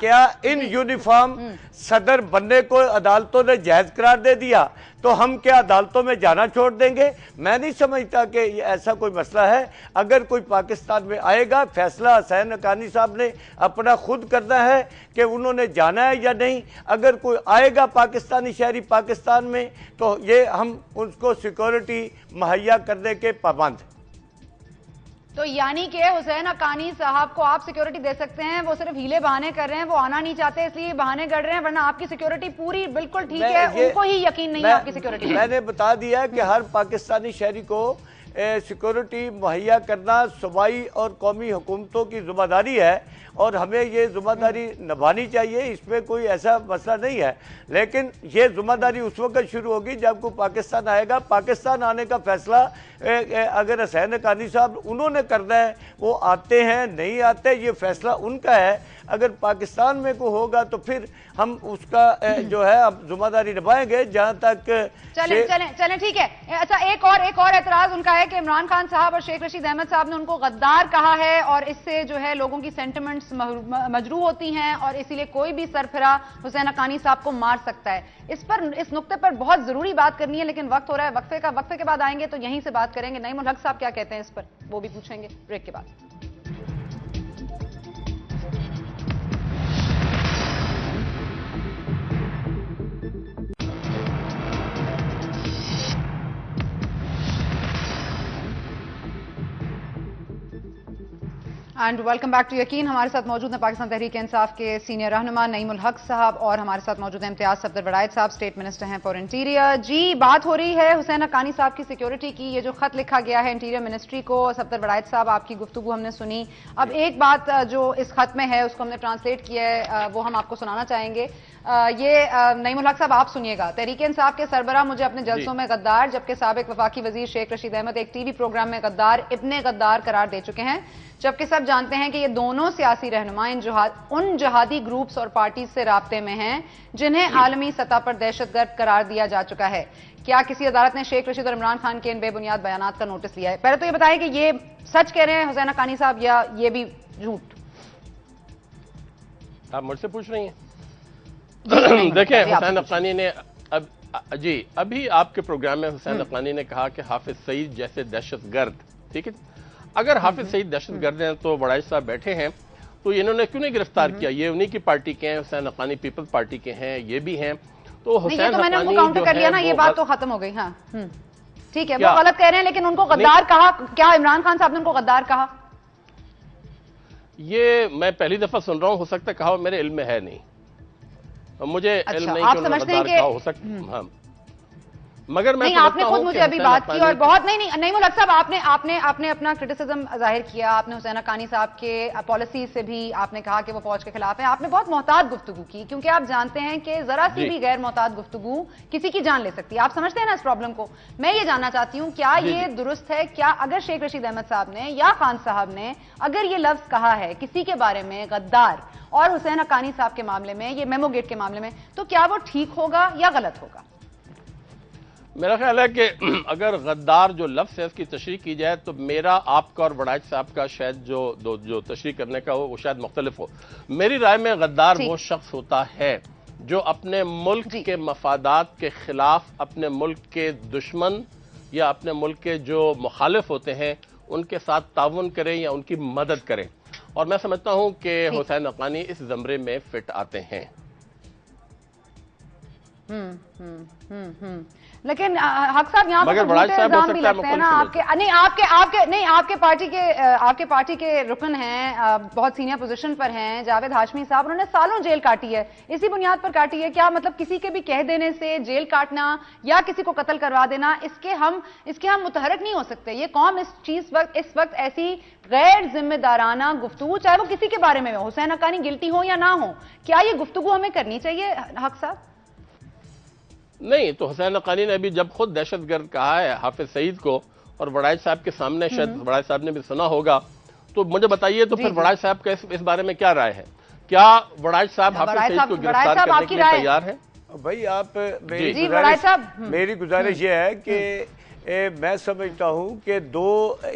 क्या इन यूनिफॉर्म सदर बनने को अदालतों ने जायज करार दे दिया तो हम क्या अदालतों में जाना छोड़ देंगे? मैं नहीं समझता कि ऐसा कोई मसला है। अगर कोई पाकिस्तान में आएगा, फैसला हुसैन हक्कानी साहब ने अपना खुद करना है कि उन्होंने जाना है या नहीं। अगर कोई आएगा पाकिस्तानी शहरी पाकिस्तान में तो ये हम उसको सिक्योरिटी मुहैया करने के पाबंद। तो यानी कि हुसैन हक्कानी साहब को आप सिक्योरिटी दे सकते हैं, वो सिर्फ हीले बहाने कर रहे हैं, वो आना नहीं चाहते इसलिए बहाने कर रहे हैं, वरना आपकी सिक्योरिटी पूरी बिल्कुल ठीक है, उनको ही यकीन नहीं है आपकी सिक्योरिटी। मैंने बता दिया कि हर पाकिस्तानी शहरी को सिक्योरिटी मुहैया करना सूबाई और कौमी हुकूमतों की जिम्मेदारी है और हमें ये जिम्मेदारी निभानी चाहिए, इसमें कोई ऐसा मसला नहीं है। लेकिन ये जिम्मेदारी उस वक्त शुरू होगी जब कोई पाकिस्तान आएगा। पाकिस्तान आने का फैसला अगर हुसैन हक्कानी साहब उन्होंने करना है, वो आते हैं नहीं आते, ये फैसला उनका है। अगर पाकिस्तान में को होगा तो फिर हम उसका जो है जिम्मेदारी निभाएंगे। जहां तक चलें ठीक है। अच्छा, एक और एतराज उनका है कि इमरान खान साहब और शेख रशीद अहमद साहब ने उनको गद्दार कहा है और इससे जो है लोगों की सेंटिमेंट्स मजरू होती हैं और इसीलिए कोई भी सरफिरा हुसैन हक्कानी साहब को मार सकता है। इस नुक्ते पर बहुत जरूरी बात करनी है, लेकिन वक्त हो रहा है वक्फे के बाद आएंगे तो यहीं से बात करेंगे। नईमुल हक साहब क्या कहते हैं इस पर, वो भी पूछेंगे ब्रेक के बाद। एंड वेलकम बैक टू यकीन। हमारे साथ मौजूद हैं पाकिस्तान तहरीक इंसाफ के सीनियर रहनुमा नईमुल हक साहब और हमारे साथ मौजूद हैं इम्तियाज सफदर वड़ायत साहब, स्टेट मिनिस्टर हैं फॉर इंटीरियर। जी, बात हो रही है हुसैन हक्कानी साहब की सिक्योरिटी की। ये जो खत लिखा गया है इंटीरियर मिनिस्ट्री को, सफदर वड़ायत साहब आपकी गुफ्तगू हमने सुनी। अब एक बात जो इस खत में है उसको हमने ट्रांसलेट किया है, वो हम आपको सुनाना चाहेंगे। ये नईमुल हक साहब आप सुनिएगा। तहरीक इंसाफ के सरबराह मुझे अपने जलसों में गद्दार, जबकि साबिक वफाकी वजीर शेख रशीद अहमद एक टीवी प्रोग्राम में गद्दार इब्ने गद्दार करार दे चुके हैं, जबकि सब जानते हैं कि ये दोनों सियासी रहनुमा उन जहादी ग्रुप्स और पार्टी से राब्ते में हैं जिन्हें आलमी सतह पर दहशतगर्द करार दिया जा चुका है। क्या किसी अदालत ने शेख रशीद और इमरान खान के इन बेबुनियाद बयानात का नोटिस लिया है? पहले तो ये बताएं कि ये सच कह रहे हैं हुसैन हक्कानी साहब या ये भी झूठ? आप मुझसे पूछ रही हैं? देखें, हुसैन हक्कानी ने अभी आपके प्रोग्राम में हुसैन हक्कानी ने कहा कि हाफिज सईद जैसे दहशतगर्द, ठीक है, अगर हाफिज सईद दहशतगर्द हैं तो वड़ायत साहब बैठे हैं तो इन्होंने क्यों नहीं गिरफ्तार किया? ये उन्हीं की पार्टी के हैं, हुसैन हक्कानी पीपल्स पार्टी के हैं, ये भी हैं। तो हुसैन तो मैंने उनको काउंटर कर लिया ना, ये बात तो खत्म हो गई। हाँ ठीक है, वो गलत कह रहे हैं, लेकिन उनको गद्दार कहा क्या? इमरान खान साहब ने उनको गद्दार कहा? ये मैं पहली दफा सुन रहा हूं, हो सकता है कहा मेरे इल्म में है नहीं, मुझे इल्म नहीं कि उन्होंने गद्दार कहा, हो सकता। हाँ, मगर मैं आपने खुद मुझे अभी बात की और बहुत नईमुल हक साहब आपने अपना क्रिटिसिज्म जाहिर किया। आपने हुसैन हक्कानी साहब के पॉलिसी से भी आपने कहा कि वो फौज के खिलाफ है। आपने बहुत मोहतात गुफ्तगू की, क्योंकि आप जानते हैं कि जरा सी भी गैर मोहतात गुफ्तगू किसी की जान ले सकती है। आप समझते हैं ना इस प्रॉब्लम को? मैं ये जानना चाहती हूँ, क्या ये दुरुस्त है? क्या अगर शेख रशीद अहमद साहब ने या खान साहब ने अगर ये लफ्ज कहा है किसी के बारे में गद्दार और हुसैन हक्कानी साहब के मामले में, ये मेमो गेट के मामले में, तो क्या वो ठीक होगा या गलत होगा? میرا خیال ہے کہ اگر غدار جو لفظ ہے اس کی تشریح کی جائے تو میرا آپ کا اور وڑائچ صاحب کا شاید جو تشریح کرنے کا ہو وہ شاید مختلف ہو. میری رائے میں غدار وہ شخص ہوتا ہے جو اپنے ملک کے مفادات کے خلاف اپنے ملک کے دشمن یا اپنے ملک کے جو مخالف ہوتے ہیں ان کے ساتھ تعاون کرے یا ان کی مدد کرے, اور میں سمجھتا ہوں کہ حسین حقانی اس زمرے میں فٹ آتے ہیں. لیکن حق صاحب یہاں پر الزام بھی لگتے ہیں نا آپ کے پارٹی کے رکن ہیں, بہت سینئر پوزیشن پر ہیں, جاوید ہاشمی صاحب, انہوں نے سالوں جیل کاٹی ہے, اسی بنیاد پر کاٹی ہے. کیا مطلب کسی کے بھی کہہ دینے سے جیل کاٹنا یا کسی کو قتل کروا دینا اس کے ہم متحرک نہیں ہو سکتے؟ یہ قوم اس وقت ایسی غیر ذمہ دارانہ گفتگو, چاہے وہ کسی کے بارے میں ہو, حسین حقانی گلٹی ہو یا نہ ہو, کیا یہ گفتگو ہمیں کرنی چاہیے حق صاحب؟ نہیں, تو حسین حقانی نے ابھی جب خود دہشت گرد کہا ہے حافظ سعید کو, اور وڑائچ صاحب کے سامنے شاید وڑائچ صاحب نے بھی سنا ہوگا, تو مجھے بتائیے تو پھر وڑائچ صاحب کا اس بارے میں کیا رائے ہے؟ کیا وڑائچ صاحب حافظ سعید کو گرفتار کرنے کے لیے تیار ہیں؟ بھائی آپ میری گزارش یہ ہے کہ میں سمجھتا ہوں کہ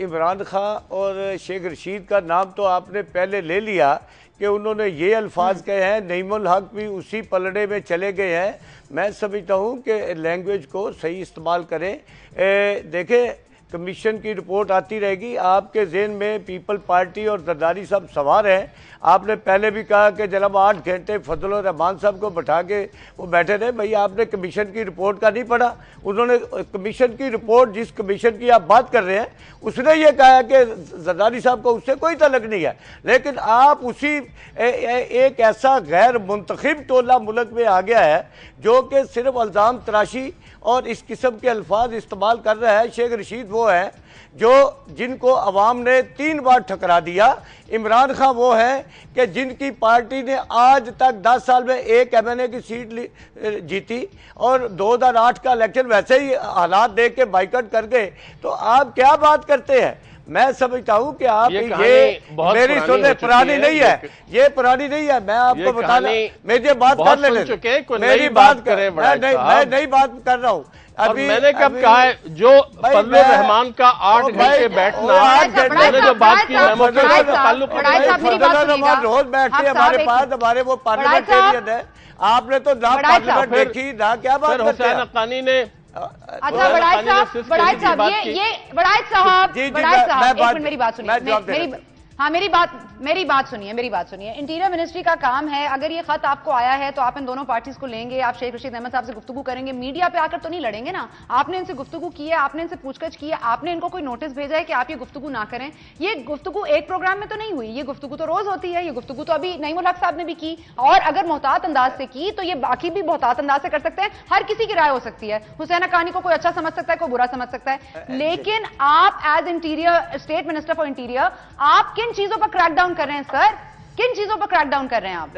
عمران خان اور شیخ رشید کا نام تو آپ نے پہلے لے لیا کہ انہوں نے یہ الفاظ کہے ہیں, نعیم الحق بھی اسی پلڑے میں چلے گئے ہیں. میں سمجھتا ہوں کہ لینگویج کو صحیح استعمال کریں. دیکھیں کمیشن کی رپورٹ آتی رہے گی, آپ کے ذہن میں پیپل پارٹی اور زرداری صاحب سوار ہیں. آپ نے پہلے بھی کہا کہ جناب 8 گھنٹے فضل الرحمان صاحب کو بٹھا کے وہ بیٹھے رہے. بھئی آپ نے کمیشن کی رپورٹ کا نہیں پڑھا. انہوں نے کمیشن کی رپورٹ, جس کمیشن کی آپ بات کر رہے ہیں, اس نے یہ کہا ہے کہ زرداری صاحب کو اس سے کوئی تعلق نہیں ہے. لیکن آپ اسی ایک ایسا غیر منتخب ٹولہ ملک میں آ گیا ہے جو کہ صرف الزام تراشی اور اس قسم کے الفاظ استعمال کر رہا ہے. شیخ رشید وہ ہیں جن کو عوام نے 3 بار ٹھکرا دیا. عمران خان وہ ہیں کہ جن کی پارٹی نے آج تک 10 سال میں 1 MNA کی سیٹ جیتی, اور 2008 کا الیکشن ویسے ہی حالات دیکھ کے بائیکاٹ کر گئے. تو آپ کیا بات کرتے ہیں؟ میں سمجھتا ہوں کہ آپ یہ میری سنیں پرانی نہیں ہے, یہ پرانی نہیں ہے. میں آپ کو بتانا, میری بات کر لیں, میری بات کریں, میں نئی بات کر رہا ہوں. ابھی میں نے کب کہا ہے جو فضل الرحمان کا 8 گھنٹے بیٹھنا, میں نے جو بات کی روز بیٹھتے ہمارے پاس, ہمارے وہ پارلیمنٹیرین ہے. آپ نے تو نہ پارلیمنٹ دیکھی نہ کیا بات کرتے ہیں. حسین حقانی نے اچھا وڑائچ صاحب میری بات سنیے, ہاں میری بات سنیے. انٹیریئر منسٹری کا کام ہے, اگر یہ خط آپ کو آیا ہے تو آپ ان دونوں پارٹیز کو لیں گے, آپ شیخ رشید احمد صاحب سے گفتگو کریں گے, میڈیا پہ آ کر تو نہیں لڑیں گے نا. آپ نے ان سے گفتگو کی ہے, آپ نے ان سے پوچھ گچھ کی ہے, آپ نے ان کو کوئی نوٹس بھیجا ہے کہ آپ یہ گفتگو نہ کریں. یہ گفتگو ایک پروگرام میں تو نہیں ہوئی, یہ گفتگو تو روز ہوتی ہے. یہ گفتگو تو ابھی نعیم الحق صاحب نے بھی کی, اور اگر محتاط انداز سے کی تو یہ باقی بھی محتاط انداز سے کر سکتے ہیں. ہر کسی کی رائے ہو سکتی ہے. حسین حقانی کو کوئی اچھا سمجھ سکتا ہے, کوئی برا سمجھ سکتا ہے, لیکن آپ as interior state minister for interior آپ کن چیزوں پر کریک ڈاؤن کر رہے ہیں سر؟ کن چیزوں پر کریک ڈاؤن کر رہے ہیں آپ؟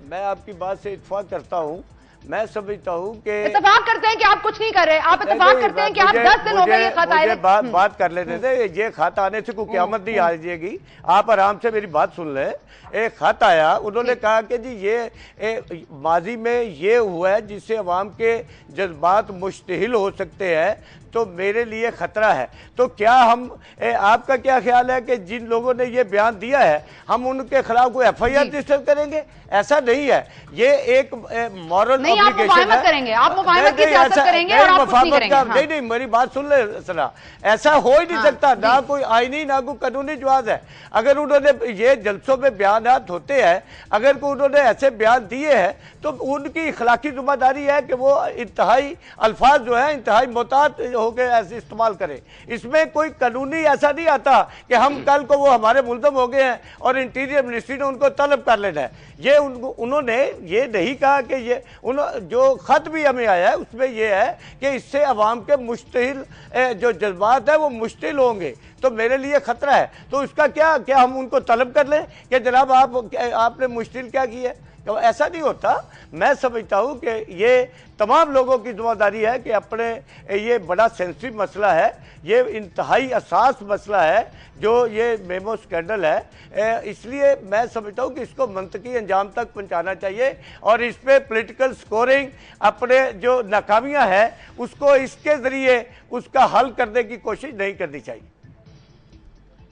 میں آپ کی بات سے اتفاق کرتا ہوں. میں سمجھتا ہوں کہ اتفاق کرتے ہیں کہ آپ کچھ نہیں کر رہے, آپ اتفاق کرتے ہیں کہ آپ 10 دن ہو گئے یہ خط آئے. بات کر لیتے تھے, یہ خط آنے سے کوئی قیامت نہیں آ جائے گی. آپ آرام سے میری بات سن لیں. ایک خط آیا, انہوں نے کہا کہ جی یہ ماضی میں یہ ہوا ہے جس سے عوام کے جذبات مشتعل ہو سکتے ہیں, تو میرے لیے خطرہ ہے. تو کیا ہم, آپ کا کیا خیال ہے کہ جن لوگوں نے یہ بیان دیا ہے ہم ان کے خلاف کوئی FIR رجسٹر کریں گے؟ ایسا نہیں ہے. یہ ایک مورل اوبلیگیشن ہے. آپ مفاہمت کی سیاست کریں گے اور آپ کچھ نہیں کریں گے. نہیں, میری بات سن لے سنا. ایسا ہو ہی نہیں سکتا, نہ کوئی آئینی نہ کوئی قانونی جواز ہے. اگر انہوں نے یہ جلسوں میں بیانات ہوتے ہیں, اگر کوئی انہوں نے ایسے بیان دیے ہیں تو ان کی اخلاقی ذمہ داری ہے کہ وہ انتہائی الفاظ جو ہیں انتہائی محتاط ہو کے ایسے استعمال کریں. اس میں کوئی قانونی ایسا نہیں آتا کہ ہم کل کو وہ ہمارے ملزم ہو گئے ہیں اور انٹیریئر منسٹری نے ان کو طلب کر لینا ہے. یہ انہوں نے یہ نہیں کہا کہ یہ جو خط بھی ہمیں آیا ہے اس میں یہ ہے کہ اس سے عوام کے مشتعل جو جذبات ہیں وہ مشتعل ہوں گے. تو میرے لیے خطرہ ہے. تو اس کا کیا ہم ان کو طلب کر لیں کہ جناب آپ نے مشتعل کیا کی ہے؟ तो ऐसा नहीं होता। मैं समझता हूं कि ये तमाम लोगों की जिम्मेदारी है कि अपने, ये बड़ा सेंसिटिव मसला है, ये इंतहाई असास मसला है जो ये मेमो स्कैंडल है, इसलिए मैं समझता हूं कि इसको मंतकी अंजाम तक पहुंचाना चाहिए और इस पे पॉलिटिकल स्कोरिंग, अपने जो नाकामियां हैं उसको इसके जरिए उसका हल करने की कोशिश नहीं करनी चाहिए।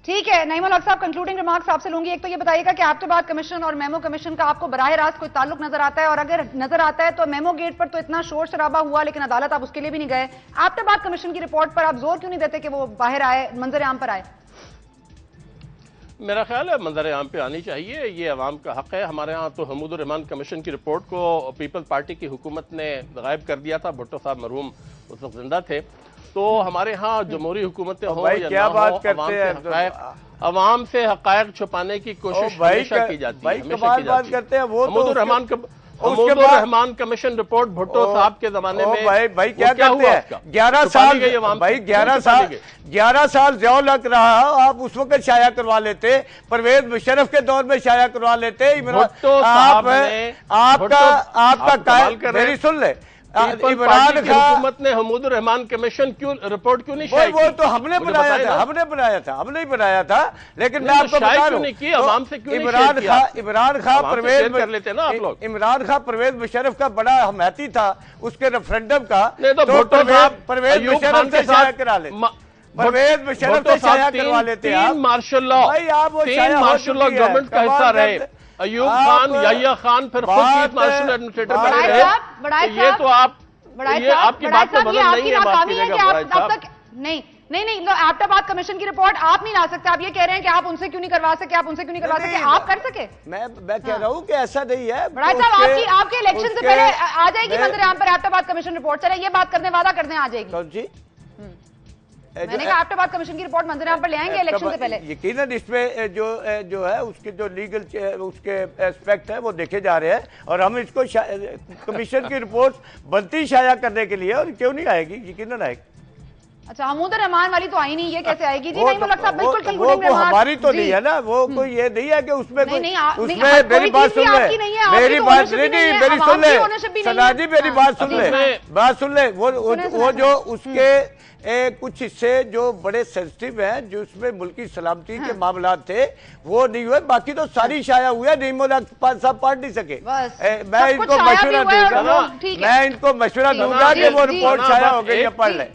ठीक है नईम उल हक साहब, कंक्लूडिंग रिमार्क्स आपसे लूंगी। एक तो ये बताइएगा कि एबटाबाद कमीशन और मेमो कमीशन का आपको बराह रास्त कोई ताल्लुक नजर आता है, और अगर नजर आता है तो मेमो गेट पर तो इतना शोर शराबा हुआ लेकिन अदालत आप उसके लिए भी नहीं गए, एबटाबाद कमीशन की रिपोर्ट पर आप जोर क्यों नहीं देते कि वो बाहर आए, मंजर आम पर आए? मेरा ख्याल है मंजर आम पे आनी चाहिए, ये अवाम का हक है। हमारे यहाँ तो हमीदुर रहमान कमीशन की रिपोर्ट को पीपल पार्टी की हुकूमत ने गायब कर दिया था, भुट्टो साहब मरहूम उस वक्त जिंदा थे। तो हमारे यहाँ जमहूरी हुकूमतें हो या क्या ना बात हो, करते हैं, अवाम से हकायक छुपाने की कोशिश हमेशा की जाती है, हमेशा की जाती करते हैं वो हमीदुर रहमान कमीशन रिपोर्ट भुट्टो साहब के जमाने में भाई क्या करते हैं, 11 साल भाई 11 साल ज़ियाउल हक रहा, आप उस वक्त शाया करवा लेते, परवेज मुशर्रफ के दौर में शाया करवा लेते, आपका मेरी सुन ले, इमरान खान हुकूमत ने हमीदुर रहमान कमीशन क्यों रिपोर्ट क्यों नहीं शाया? वो तो हमने बनाया था, हमने ही बनाया था, लेकिन मैं आपको बता रहा हूं अवाम से क्यों इमरान खान परवेज कर लेते ना आप लोग। इमरान खान परवेज मुशर्रफ का बड़ा हमायती था उसके रेफरेंडम का, तो परवेज मुशर्रफ से शाया करा ले, परवेज मुशर्रफ से शाया करवा लेते हैं। मार्शल लॉ, भाई आप वो मार्शल लॉ गवर्नमेंट का हिस्सा रहे, अयूब खान, याहिया खान फिर खुद चीफ मार्शल एडमिनिस्ट्रेटर बने रहे, ये तो आप, ये आपकी बात तो बदल नहीं है, माफ कीजिएगा नहीं, एबटाबाद कमीशन की रिपोर्ट आप नहीं ला सकते, आप ये कह रहे हैं कि आप उनसे क्यों नहीं करवा सके, आप कर सके? मैं कह रहा हूँ कि ऐसा नहीं है बड़ा साहब, आपके इलेक्शन से पहले आ जाएगी मंजर आम पर एबटाबाद कमीशन रिपोर्ट, चले ये बात करने, वादा करने आ जाएगी। कौन सी? मैंने कहा एबटाबाद कमीशन की रिपोर्ट मंजर आम पर ले आएंगे इलेक्शन से पहले। यकीनन इसमें जो है उसके जो लीगल उसके एस्पेक्ट है वो देखे जा रहे हैं, और हम इसको कमीशन की रिपोर्ट बनती शाया करने के लिए, और क्यों नहीं आएगी, यकीनन आएगी। अच्छा, हमीदुर रहमान वाली तो आई नहीं, ये कैसे आएगी? जी नहीं, साहब बिल्कुल कंक्लूडिंग रिमार्क हमारी तो नहीं है ना, वो कोई ये नहीं है कि उसमें उसमें मेरी बात सुन ले, मेरी बात नहीं, मेरी सुन ले सना जी, मेरी बात सुन ले, वो जो उसके कुछ हिस्से जो बड़े सेंसिटिव हैं, जो उसमें मुल्की सलामती के मामला थे, वो नहीं हुए, बाकी तो सारी शाया हुआ, नईम उल हक साहब पढ़ नहीं सके। मैं इनको मशवरा दूंगा, मैं इनको मशवरा दूंगा कि वो रिपोर्ट शाया हो गई, पढ़ ले।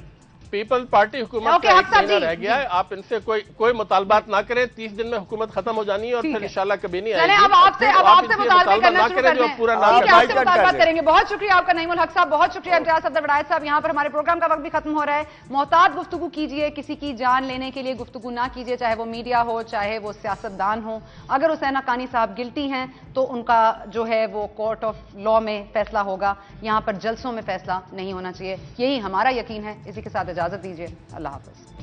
पीपल पार्टी हुकूमत का एक महीना रह गया है, आप इनसे कोई मुतालबात ना करें, 30 दिन में हुकूमत खत्म हो जानी है और फिर इंशाल्लाह कभी नहीं आएगी। अब आपसे मुतालबा करना शुरू करते हैं, पूरा आपसे मुतालबा करेंगे। बहुत शुक्रिया आपका नईम उल हक साहब, बहुत शुक्रिया इम्तियाज सफदर वड़ायत साहब। यहाँ पर हमारे प्रोग्राम का वक्त भी खत्म हो रहा है। मोहतात गुफ्तगू कीजिए, किसी की जान लेने के लिए गुफ्तगू ना कीजिए, चाहे वो मीडिया हो, चाहे वो सियासतदान हो। अगर हुसैन हक्कानी साहब गिल्टी हैं तो उनका जो है वो कोर्ट ऑफ लॉ में फैसला होगा, यहाँ पर जलसों में फैसला नहीं होना चाहिए, यही हमारा यकीन है। इसी के साथ इजाजत दीजिए, अल्लाह हाफ़िज़।